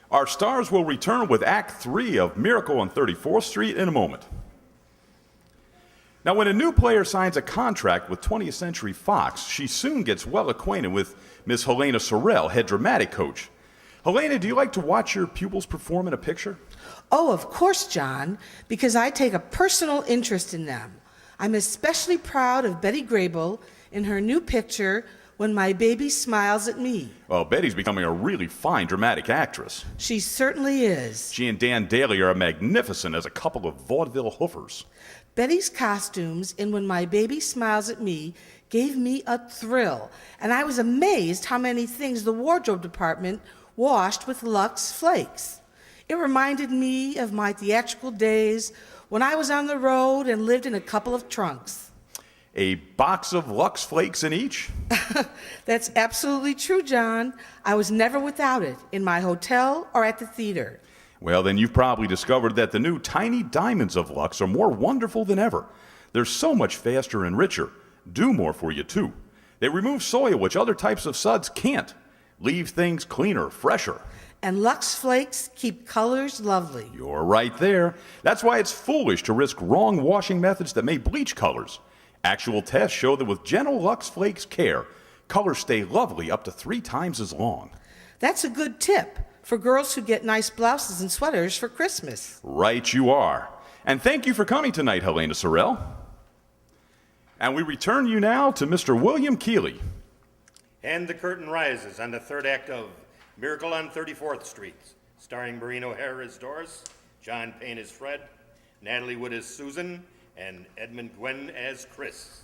Our stars will return with Act 3 of Miracle on 34th Street in a moment. Now, when a new player signs a contract with 20th Century Fox, she soon gets well acquainted with Miss Helena Sorrell, head dramatic coach. Helena, do you like to watch your pupils perform in a picture? Oh, of course, John, because I take a personal interest in them. I'm especially proud of Betty Grable in her new picture, When My Baby Smiles at Me. Well, Betty's becoming a really fine dramatic actress. She certainly is. She and Dan Daly are magnificent as a couple of vaudeville hoofers. Betty's costumes in When My Baby Smiles at Me gave me a thrill, and I was amazed how many things the wardrobe department washed with LUX flakes. It reminded me of my theatrical days when I was on the road and lived in a couple of trunks. A box of Lux Flakes in each? That's absolutely true, John. I was never without it in my hotel or at the theater. Well, then you've probably discovered that the new tiny diamonds of Lux are more wonderful than ever. They're so much faster and richer. Do more for you, too. They remove soil, which other types of suds can't. Leave things cleaner, fresher. And LUX Flakes keep colors lovely. You're right there. That's why it's foolish to risk wrong washing methods that may bleach colors. Actual tests show that with gentle Lux Flakes care, colors stay lovely up to 3 times as long. That's a good tip for girls who get nice blouses and sweaters for Christmas. Right you are. And thank you for coming tonight, Helena Sorrell. And we return you now to Mr. William Keeley. And the curtain rises on the third act of Miracle on 34th Street, starring Maureen O'Hara as Doris, John Payne as Fred, Natalie Wood as Susan, and Edmund Gwen as Chris.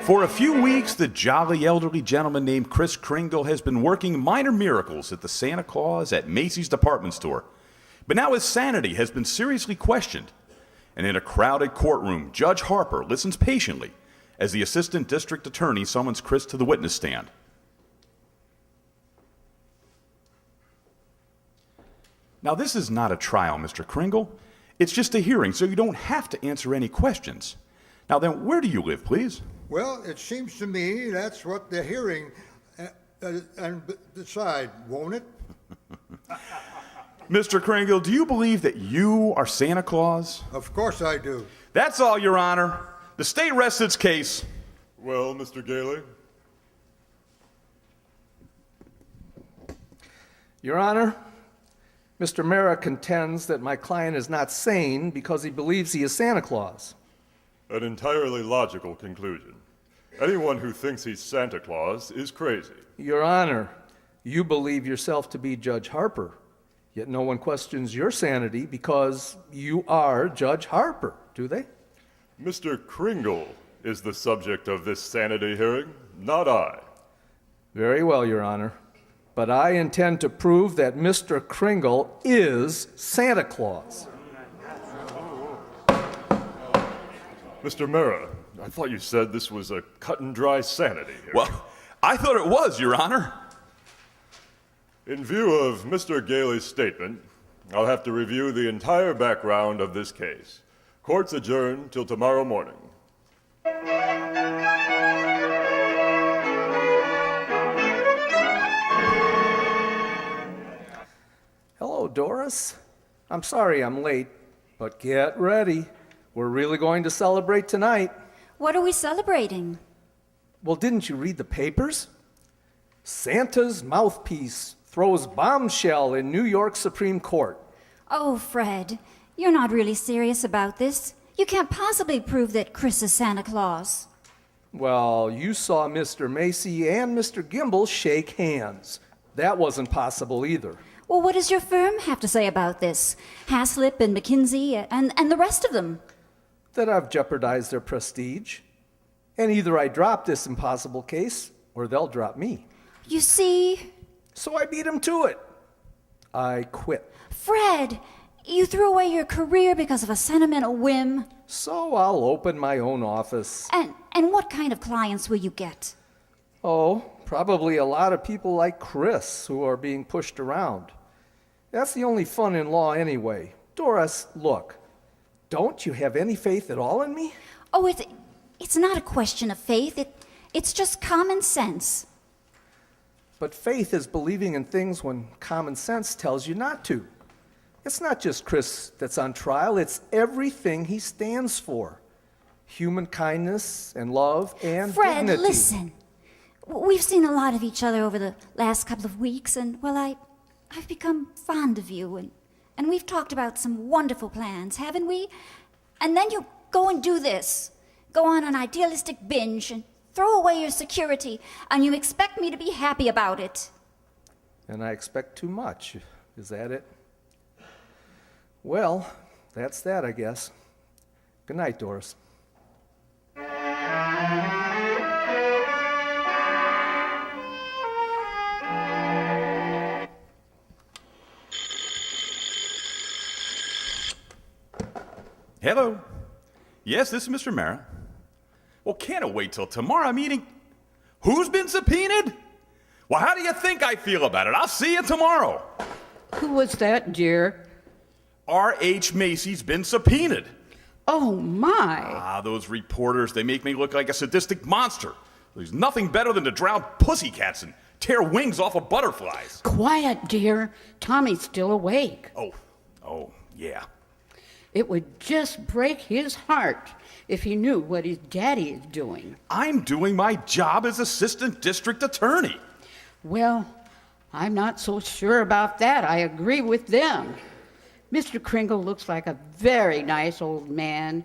For a few weeks, the jolly elderly gentleman named Kris Kringle has been working minor miracles at the Santa Claus at Macy's department store. But now his sanity has been seriously questioned. And in a crowded courtroom, Judge Harper listens patiently as the assistant district attorney summons Kris to the witness stand. Now, this is not a trial, Mr. Kringle. It's just a hearing, so you don't have to answer any questions. Now then, where do you live, please? Well, it seems to me that's what the hearing and decide, won't it? Mr. Kringle, do you believe that you are Santa Claus? Of course I do. That's all, Your Honor. The state rests its case. Well, Mr. Gailey? Your Honor, Mr. Mara contends that my client is not sane because he believes he is Santa Claus. An entirely logical conclusion. Anyone who thinks he's Santa Claus is crazy. Your Honor, you believe yourself to be Judge Harper, yet no one questions your sanity because you are Judge Harper, do they? Mr. Kringle is the subject of this sanity hearing, not I. Very well, Your Honor. But I intend to prove that Mr. Kringle is Santa Claus. Mr. Mara, I thought you said this was a cut and dry sanity hearing. Well, I thought it was, Your Honor. In view of Mr. Gailey's statement, I'll have to review the entire background of this case. Court's adjourned till tomorrow morning. Hello, Doris. I'm sorry I'm late, but get ready. We're really going to celebrate tonight. What are we celebrating? Well, didn't you read the papers? Santa's mouthpiece throws bombshell in New York Supreme Court. Oh, Fred, you're not really serious about this. You can't possibly prove that Chris is Santa Claus. Well, you saw Mr. Macy and Mr. Gimbel shake hands. That wasn't possible either. Well, what does your firm have to say about this? Haslip and McKinsey and the rest of them? That I've jeopardized their prestige. And either I drop this impossible case, or they'll drop me. You see? So I beat them to it. I quit. Fred, you threw away your career because of a sentimental whim. So I'll open my own office. And what kind of clients will you get? Oh, probably a lot of people like Chris who are being pushed around. That's the only fun in law anyway. Doris, look. Don't you have any faith at all in me? Oh, it's not a question of faith. It's just common sense. But faith is believing in things when common sense tells you not to. It's not just Chris that's on trial, it's everything he stands for. Human kindness and love and Fred, dignity. listen. We've seen a lot of each other over the last couple of weeks, and, well, I've become fond of you, and we've talked about some wonderful plans, haven't we? And then you go and do this. Go on an idealistic binge and throw away your security, and you expect me to be happy about it. And I expect too much. Is that it? Well, that's that, I guess. Good night, Doris. Hello. Yes, this is Mr. Mara. Well, can't it wait till tomorrow meeting? Who's been subpoenaed? Well, how do you think I feel about it? I'll see you tomorrow. Who was that, dear? R.H. Macy's been subpoenaed. Oh, my. Ah, those reporters, they make me look like a sadistic monster. There's nothing better than to drown pussycats and tear wings off of butterflies. Quiet, dear. Tommy's still awake. Oh, yeah. It would just break his heart if he knew what his daddy is doing. I'm doing my job as assistant district attorney. Well, I'm not so sure about that. I agree with them. Mr. Kringle looks like a very nice old man,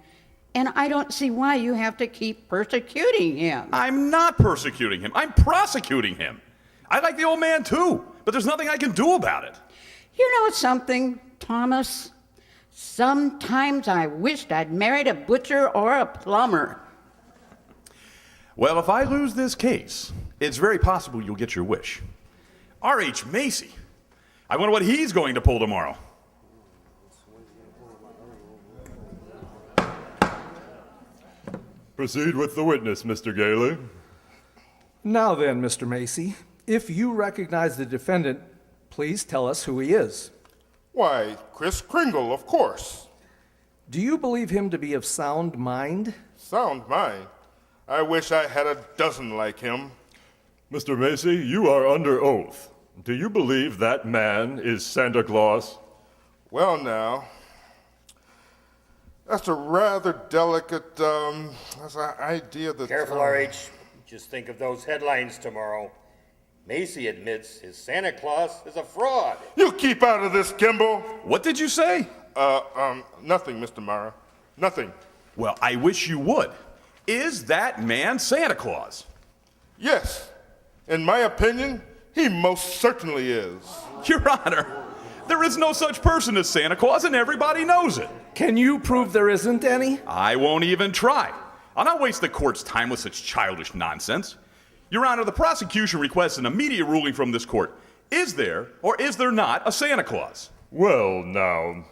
and I don't see why you have to keep persecuting him. I'm not persecuting him. I'm prosecuting him. I like the old man too, but there's nothing I can do about it. You know something, Thomas? Sometimes I wished I'd married a butcher or a plumber. Well, if I lose this case, it's very possible you'll get your wish. R.H. Macy. I wonder what he's going to pull tomorrow. Proceed with the witness, Mr. Gailey. Now then, Mr. Macy, if you recognize the defendant, please tell us who he is. Why, Kris Kringle, of course. Do you believe him to be of sound mind? Sound mind? I wish I had a dozen like him. Mr. Macy, you are under oath. Do you believe that man is Santa Claus? Well, now, that's a rather delicate that's an idea that... Careful, R.H. Just think of those headlines tomorrow. Macy admits his Santa Claus is a fraud. You keep out of this, Kimball. What did you say? Nothing, Mr. Mara. Nothing. Well, I wish you would. Is that man Santa Claus? Yes. In my opinion, he most certainly is. Your Honor, there is no such person as Santa Claus, and everybody knows it. Can you prove there isn't any? I won't even try. I'll not waste the court's time with such childish nonsense. Your Honor, the prosecution requests an immediate ruling from this court. Is there or is there not a Santa Claus? Well, now,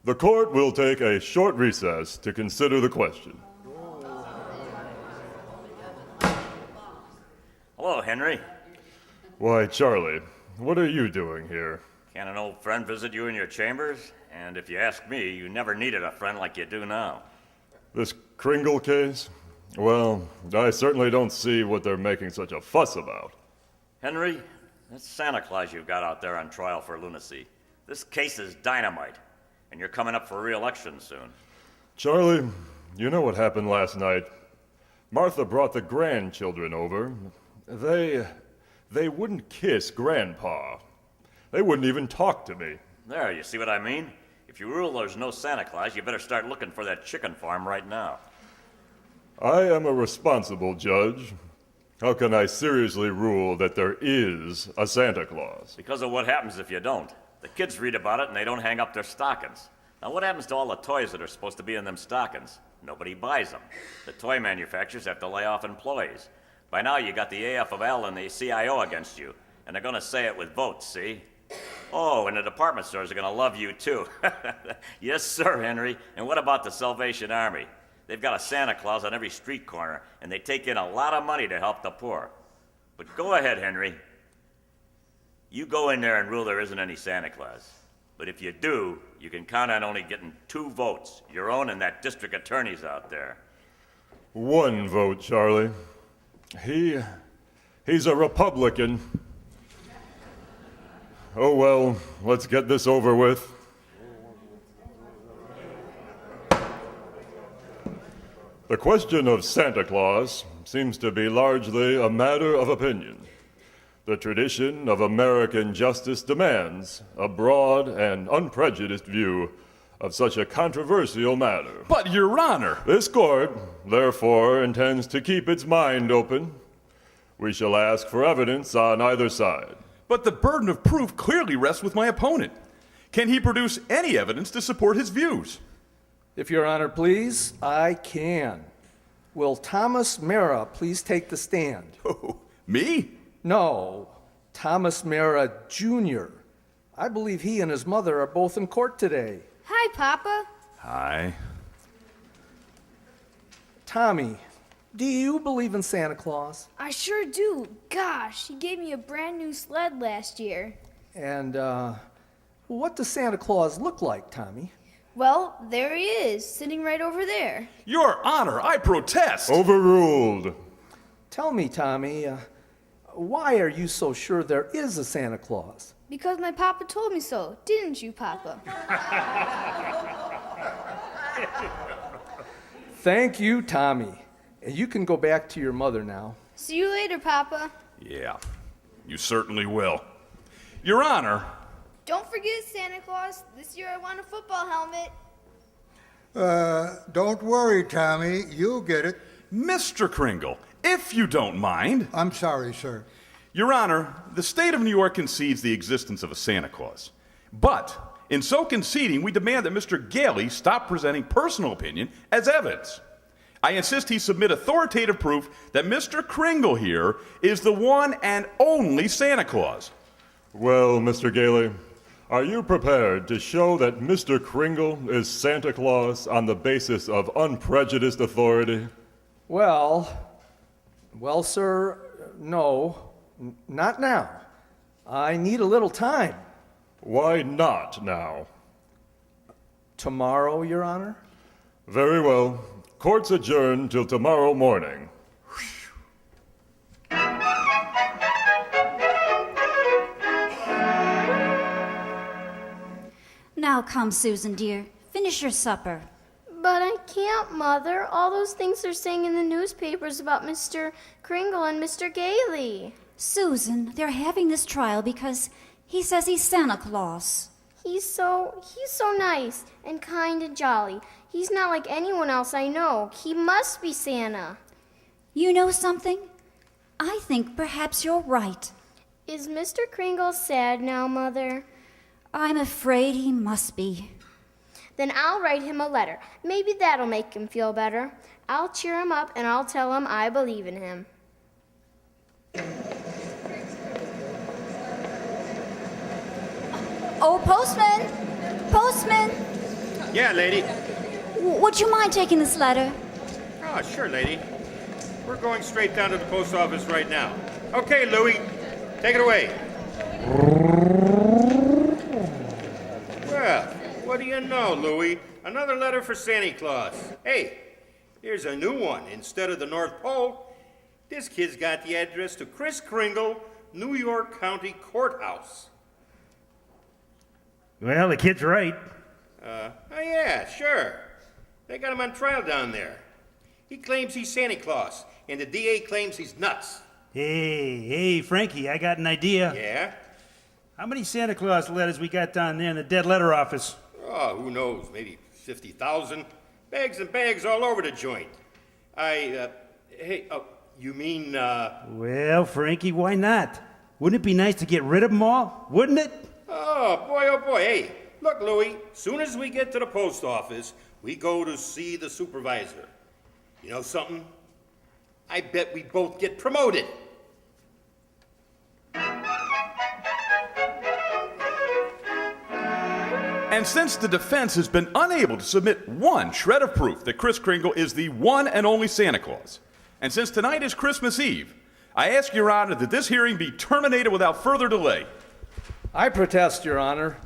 the court will take a short recess to consider the question. Hello, Henry. Why, Charlie, what are you doing here? Can an old friend visit you in your chambers? And if you ask me, you never needed a friend like you do now. This Kringle case? Well, I certainly don't see what they're making such a fuss about. Henry, that's Santa Claus you've got out there on trial for lunacy. This case is dynamite, and you're coming up for re-election soon. Charlie, you know what happened last night? Martha brought the grandchildren over. They wouldn't kiss Grandpa. They wouldn't even talk to me. There, you see what I mean? If you rule there's no Santa Claus, you better start looking for that chicken farm right now. I am a responsible judge. How can I seriously rule that there is a Santa Claus? Because of what happens if you don't. The kids read about it and they don't hang up their stockings. Now what happens to all the toys that are supposed to be in them stockings? Nobody buys them. The toy manufacturers have to lay off employees. By now you got the AFL and the CIO against you, and they're gonna say it with votes, see? Oh, and the department stores are gonna love you too. Yes, sir, Henry. And what about the Salvation Army? They've got a Santa Claus on every street corner, and they take in a lot of money to help the poor. But go ahead, Henry. You go in there and rule there isn't any Santa Claus. But if you do, you can count on only getting 2 votes, your own and that district attorney's out there. 1 vote, Charlie. He's a Republican. Oh well, let's get this over with. The question of Santa Claus seems to be largely a matter of opinion. The tradition of American justice demands a broad and unprejudiced view of such a controversial matter. But, Your Honor! This court, therefore, intends to keep its mind open. We shall ask for evidence on either side. But the burden of proof clearly rests with my opponent. Can he produce any evidence to support his views? If Your Honor please, I can. Will Thomas Mara please take the stand? Oh, me? No, Thomas Mara Jr. I believe he and his mother are both in court today. Hi, Papa. Hi. Tommy, do you believe in Santa Claus? I sure do. Gosh, he gave me a brand new sled last year. And, what does Santa Claus look like, Tommy? Well, there he is, sitting right over there. Your Honor, I protest! Overruled. Tell me, Tommy, why are you so sure there is a Santa Claus? Because my papa told me so, didn't you, Papa? Thank you, Tommy. And you can go back to your mother now. See you later, Papa. Yeah, you certainly will. Your Honor. Don't forget, Santa Claus, this year I want a football helmet. Don't worry, Tommy. You'll get it. Mr. Kringle, if you don't mind. I'm sorry, sir. Your Honor, the state of New York concedes the existence of a Santa Claus. But, in so conceding, we demand that Mr. Gailey stop presenting personal opinion as evidence. I insist he submit authoritative proof that Mr. Kringle here is the one and only Santa Claus. Well, Mr. Gailey, are you prepared to show that Mr. Kringle is Santa Claus on the basis of unprejudiced authority? Well, sir, no, not now. I need a little time. Why not now? Tomorrow, Your Honor? Very well. Court's adjourned till tomorrow morning. Now come, Susan, dear. Finish your supper. But I can't, Mother. All those things they're saying in the newspapers about Mr. Kringle and Mr. Gailey. Susan, they're having this trial because he says he's Santa Claus. He's so nice and kind and jolly. He's not like anyone else I know. He must be Santa. You know something? I think perhaps you're right. Is Mr. Kringle sad now, Mother? I'm afraid he must be. Then I'll write him a letter. Maybe that'll make him feel better. I'll cheer him up and I'll tell him I believe in him. Oh, postman! Postman! Yeah, lady. Would you mind taking this letter? Oh, sure, lady. We're going straight down to the post office right now. Okay, Louie, take it away. Well, what do you know, Louie? Another letter for Santa Claus. Hey, here's a new one. Instead of the North Pole, this kid's got the address to Chris Kringle, New York County Courthouse. Well, the kid's right. Oh yeah, sure. They got him on trial down there. He claims he's Santa Claus, and the DA claims he's nuts. Hey, Frankie, I got an idea. Yeah? How many Santa Claus letters we got down there in the dead letter office? Oh, who knows? Maybe 50,000. Bags and bags all over the joint. You mean, Well, Frankie, why not? Wouldn't it be nice to get rid of them all? Wouldn't it? Oh, boy. Hey, look, Louie, soon as we get to the post office, we go to see the supervisor. You know something? I bet we both get promoted. And since the defense has been unable to submit one shred of proof that Chris Kringle is the one and only Santa Claus, and since tonight is Christmas Eve, I ask Your Honor that this hearing be terminated without further delay. I protest, Your Honor.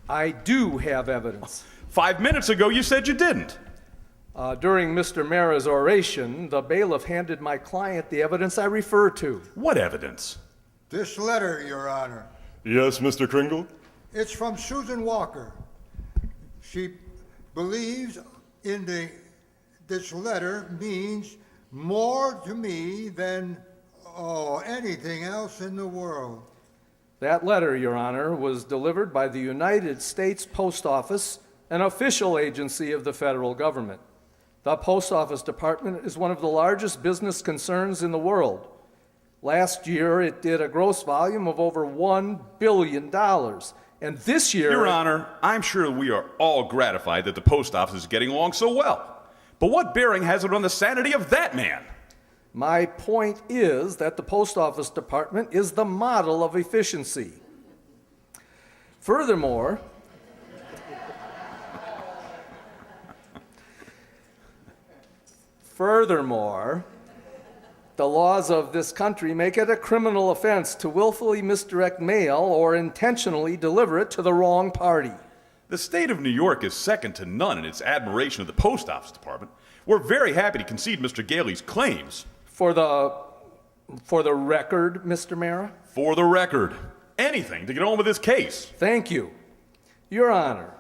I do have evidence. 5 minutes ago, you said you didn't. During Mr. Mara's oration, the bailiff handed my client the evidence I refer to. What evidence? This letter, Your Honor. Yes, Mr. Kringle? It's from Susan Walker. She believes this letter means more to me than, anything else in the world. That letter, Your Honor, was delivered by the United States Post Office, an official agency of the federal government. The Post Office Department is one of the largest business concerns in the world. Last year, it did a gross volume of over $1 billion. And this year... Your Honor, I'm sure we are all gratified that the post office is getting along so well. But what bearing has it on the sanity of that man? My point is that the Post Office Department is the model of efficiency. Furthermore, the laws of this country make it a criminal offense to willfully misdirect mail or intentionally deliver it to the wrong party. The state of New York is second to none in its admiration of the Post Office Department. We're very happy to concede Mr. Gailey's claims. For the record, Mr. Mara? For the record. Anything to get on with this case. Thank you. Your Honor,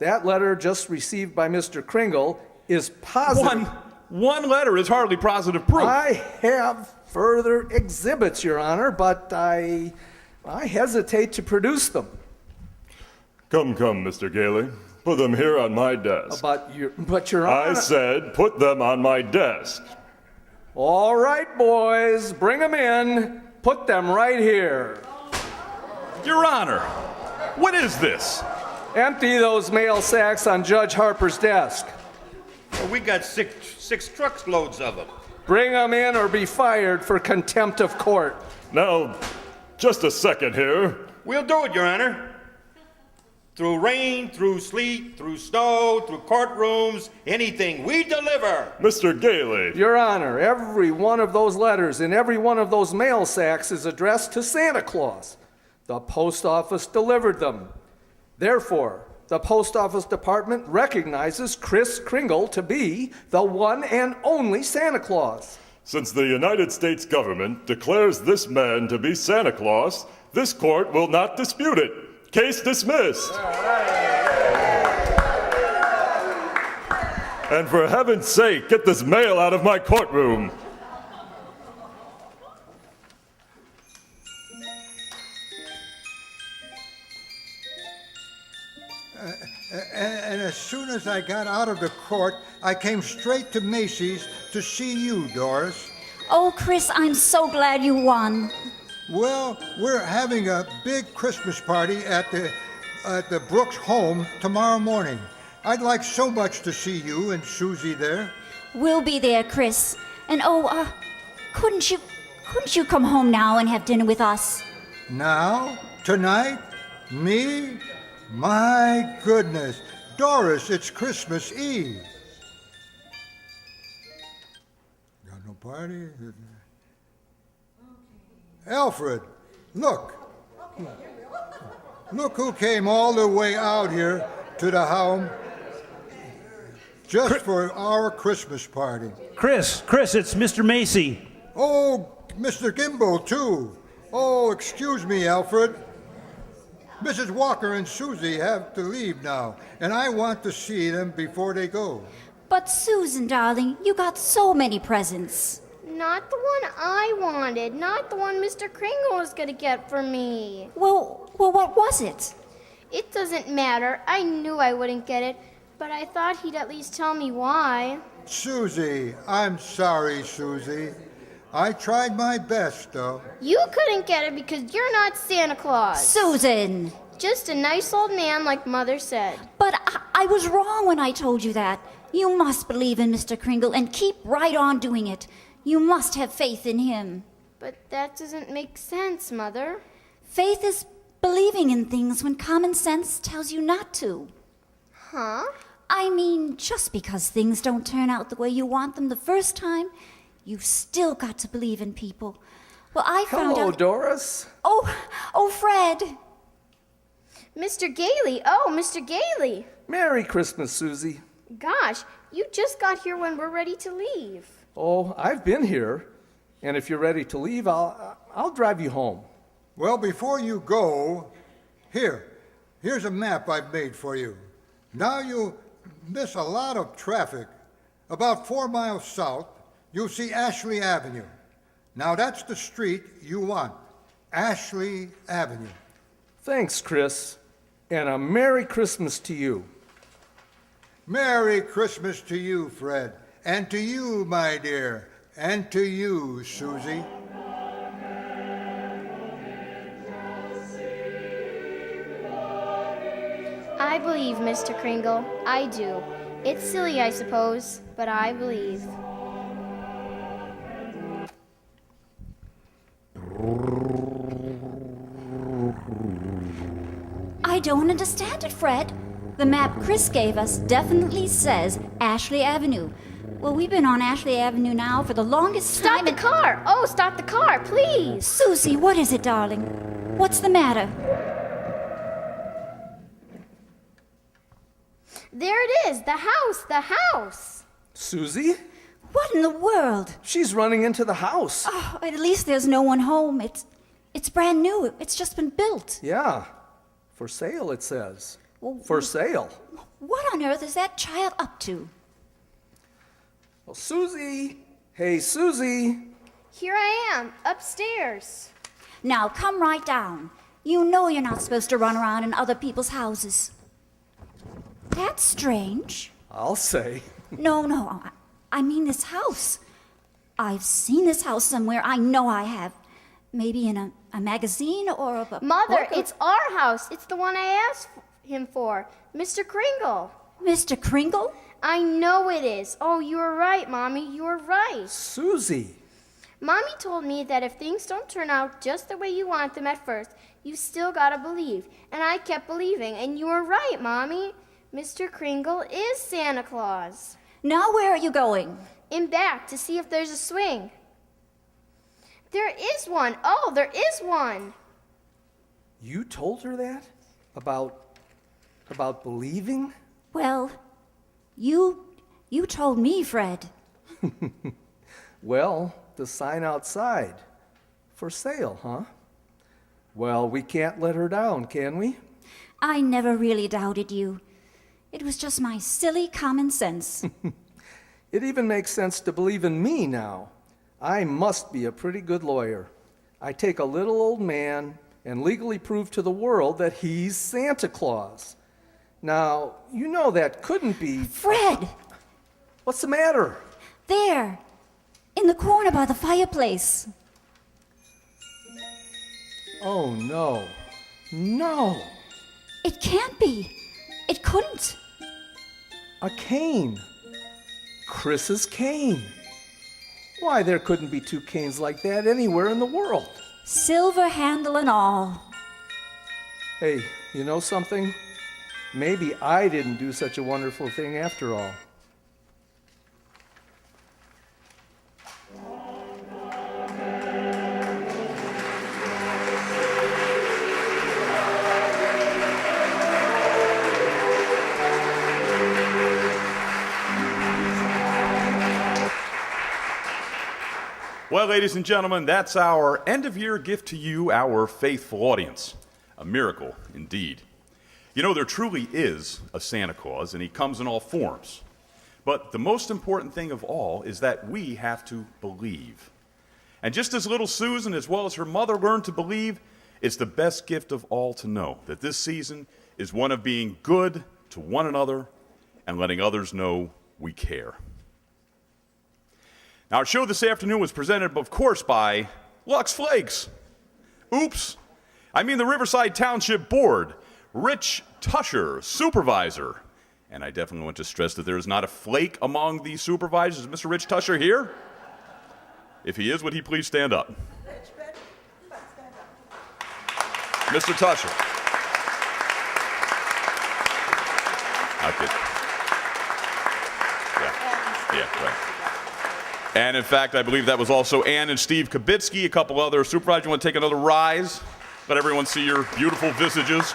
that letter just received by Mr. Kringle is positive. One letter is hardly positive proof. I have further exhibits, Your Honor, but I hesitate to produce them. Come, Mr. Gailey. Put them here on my desk. But Your Honor... I said put them on my desk. All right, boys, bring them in. Put them right here. Your Honor, what is this? Empty those mail sacks on Judge Harper's desk. Well, we got six truckloads of them. Bring them in or be fired for contempt of court. Now, just a second here. We'll do it, Your Honor. Through rain, through sleet, through snow, through courtrooms, anything, we deliver. Mr. Gailey. Your Honor, every one of those letters in every one of those mail sacks is addressed to Santa Claus. The post office delivered them. Therefore, the Post Office Department recognizes Kris Kringle to be the one and only Santa Claus. Since the United States government declares this man to be Santa Claus, this court will not dispute it. Case dismissed. And for heaven's sake, get this mail out of my courtroom. And as soon as I got out of the court, I came straight to Macy's to see you, Doris. Oh, Chris, I'm so glad you won. Well, we're having a big Christmas party at the Brooks home tomorrow morning. I'd like so much to see you and Susie there. We'll be there, Chris. And couldn't you come home now and have dinner with us? Now? Tonight? Me? My goodness. Doris, it's Christmas Eve. Got no party? Alfred, look. Look who came all the way out here to the home just for our Christmas party. Chris, it's Mr. Macy. Oh, Mr. Gimbo, too. Oh, excuse me, Alfred. Mrs. Walker and Susie have to leave now, and I want to see them before they go. But Susan, darling, you got so many presents. Not the one I wanted. Not the one Mr. Kringle was going to get for me. Well, what was it? It doesn't matter. I knew I wouldn't get it, but I thought he'd at least tell me why. Susie, I'm sorry, Susie. I tried my best, though. You couldn't get it because you're not Santa Claus. Susan! Just a nice old man like Mother said. But I was wrong when I told you that. You must believe in Mr. Kringle and keep right on doing it. You must have faith in him. But that doesn't make sense, Mother. Faith is believing in things when common sense tells you not to. Huh? I mean, just because things don't turn out the way you want them the first time, you've still got to believe in people. Well, I found out... Hello, Doris. Oh, Fred. Mr. Gailey. Oh, Mr. Gailey. Merry Christmas, Susie. Gosh, you just got here when we're ready to leave. Oh, I've been here. And if you're ready to leave, I'll drive you home. Well, before you go, here's a map I've made for you. Now you miss a lot of traffic. About 4 miles south, you'll see Ashley Avenue. Now that's the street you want, Ashley Avenue. Thanks, Chris, and a Merry Christmas to you. Merry Christmas to you, Fred, and to you, my dear, and to you, Susie. I believe, Mr. Kringle. I do. It's silly, I suppose, but I believe. I don't understand it, Fred. The map Chris gave us definitely says Ashley Avenue. Well, we've been on Ashley Avenue now for the longest time. Stop the car! Oh, stop the car, please! Susie, what is it, darling? What's the matter? There it is, the house! Susie? What in the world? She's running into the house. Oh, at least there's no one home. It's brand new. It's just been built. Yeah. For sale, it says. Well, For sale. What on earth is that child up to? Well, Susie. Hey, Susie. Here I am, upstairs. Now, come right down. You know you're not supposed to run around in other people's houses. That's strange. I'll say. No, I mean this house. I've seen this house somewhere. I know I have. Maybe in a magazine or a Mother, book it's our house. It's the one I asked him for. Mr. Kringle. Mr. Kringle? I know it is. Oh, you were right, Mommy. You were right. Susie. Mommy told me that if things don't turn out just the way you want them at first, you still gotta believe. And I kept believing, and you were right, Mommy. Mr. Kringle is Santa Claus. Now where are you going? In back to see if there's a swing. There is one. Oh, there is one. You told her that? About believing? Well, you told me, Fred. Well, the sign outside. For sale, huh? Well, we can't let her down, can we? I never really doubted you. It was just my silly common sense. It even makes sense to believe in me now. I must be a pretty good lawyer. I take a little old man and legally prove to the world that he's Santa Claus. Now, you know that couldn't be... Fred! What's the matter? There, in the corner by the fireplace. Oh, no. No! It can't be. It couldn't. A cane. Chris's cane. Why, there couldn't be two canes like that anywhere in the world. Silver handle and all. Hey, you know something? Maybe I didn't do such a wonderful thing after all. Well, ladies and gentlemen, that's our end-of-year gift to you, our faithful audience. A miracle, indeed. You know, there truly is a Santa Claus, and he comes in all forms. But the most important thing of all is that we have to believe. And just as little Susan, as well as her mother, learned to believe, it's the best gift of all to know that this season is one of being good to one another and letting others know we care. Now, our show this afternoon was presented, of course, by LUX Flakes. Oops. I mean the Riverside Township Board. Rich Tusher, supervisor. And I definitely want to stress that there is not a flake among the supervisors. Is Mr. Rich Tusher here? If he is, would he please stand up? Mr. Tusher. Okay. Yeah, right. And in fact, I believe that was also Ann and Steve Kabitsky, a couple other supervisors. You want to take another rise? Let everyone see your beautiful visages.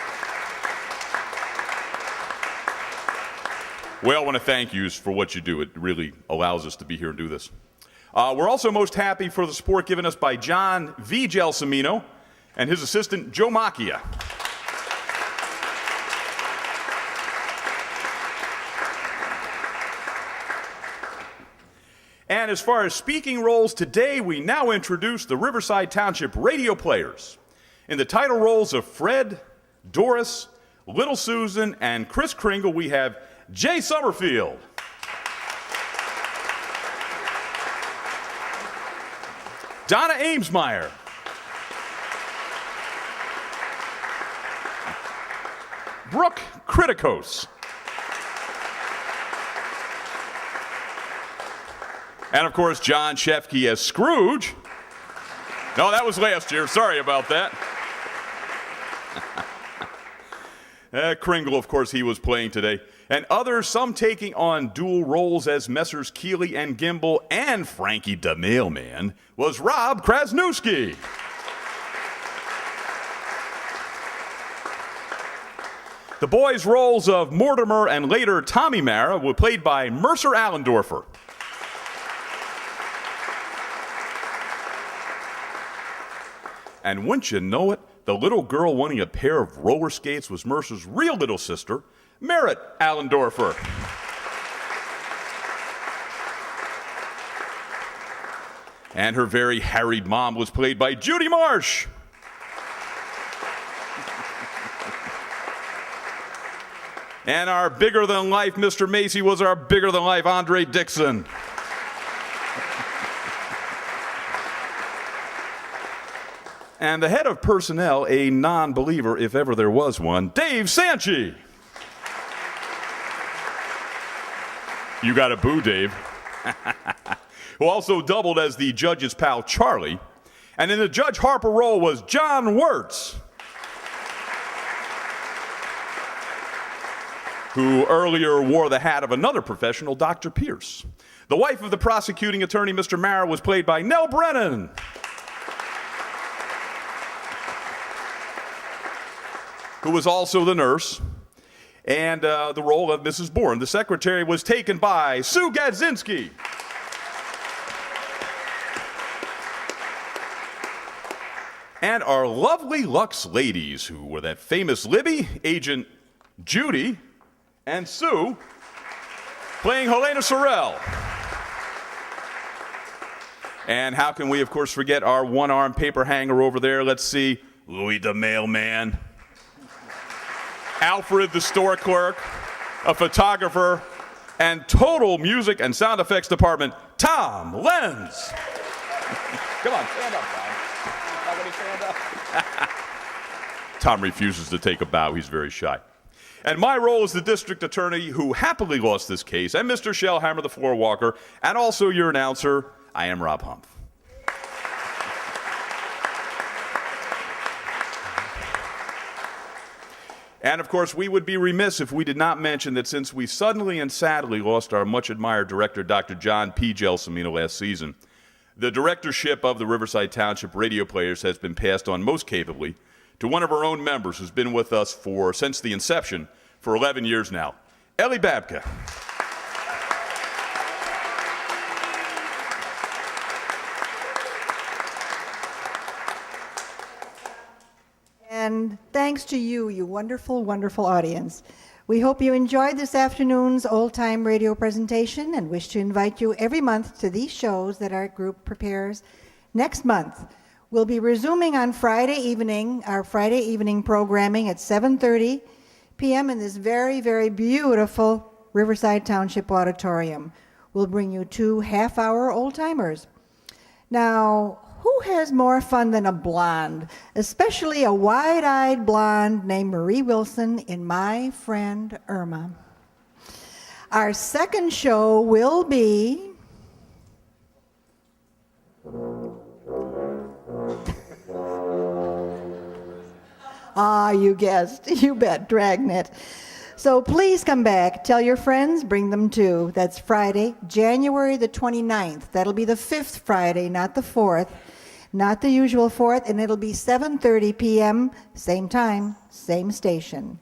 Well, I want to thank you for what you do. It really allows us to be here and do this. We're also most happy for the support given us by John V. Gelsomino and his assistant, Joe Macchia. And as far as speaking roles, today we now introduce the Riverside Township radio players. In the title roles of Fred, Doris, Little Susan, and Chris Kringle, we have Jay Summerfield. Donna Amesmeyer. Brooke Criticos. And of course, John Shefke as Scrooge. No, that was last year. Sorry about that. Kringle, of course, he was playing today. And others, some taking on dual roles as Messrs. Keeley and Gimbel, and Frankie the Mailman, was Rob Krasnewski. The boys' roles of Mortimer and later Tommy Mara were played by Mercer Allendorfer. And wouldn't you know it, the little girl wanting a pair of roller skates was Mercer's real little sister, Merritt Allendorfer. And her very harried mom was played by Judy Marsh. And our bigger-than-life Mr. Macy was our bigger-than-life Andre Dixon. And the head of personnel, a non-believer, if ever there was one, Dave Sanchi. You got a boo, Dave. Who also doubled as the judge's pal, Charlie. And in the Judge Harper role was John Wirtz, who earlier wore the hat of another professional, Dr. Pierce. The wife of the prosecuting attorney, Mr. Mara, was played by Nell Brennan. Who was also the nurse, and the role of Mrs. Bourne. The secretary was taken by Sue Gadzinski. And our lovely Lux ladies, who were that famous Libby, Agent Judy, and Sue, playing Helena Sorrell. And how can we, of course, forget our one-armed paper hanger over there? Let's see, Louis the Mailman. Alfred, the store clerk, a photographer, and total music and sound effects department, Tom Lenz. Come on, stand up, Tom. Somebody stand up. Tom refuses to take a bow. He's very shy. And my role as the district attorney who happily lost this case, and Mr. Shellhammer, the floor walker, and also your announcer, I am Rob Humph. And, of course, we would be remiss if we did not mention that since we suddenly and sadly lost our much-admired director, Dr. John P. Gelsomino, last season, the directorship of the Riverside Township Radio Players has been passed on most capably to one of our own members who's been with us since the inception for 11 years now, Ellie Babka. And thanks to you, you wonderful, wonderful audience. We hope you enjoyed this afternoon's old-time radio presentation and wish to invite you every month to these shows that our group prepares. Next month, we'll be resuming on Friday evening, our Friday evening programming at 7:30 p.m. in this very, very beautiful Riverside Township Auditorium. We'll bring you 2 half-hour old-timers. Now, who has more fun than a blonde, especially a wide-eyed blonde named Marie Wilson in My Friend Irma? Our second show will be you guessed, you bet, Dragnet. So please come back, tell your friends, bring them too. That's Friday, January the 29th. That'll be the 5th Friday, not the 4th, not the usual 4th, and it'll be 7:30 p.m., same time, same station.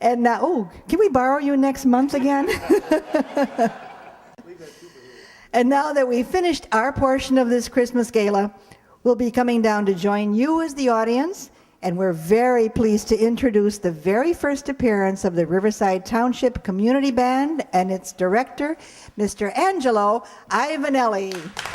And now, can we borrow you next month again? And now that we've finished our portion of this Christmas gala, we'll be coming down to join you as the audience And we're very pleased to introduce the very first appearance of the Riverside Township Community Band and its director, Mr. Angelo Ivanelli.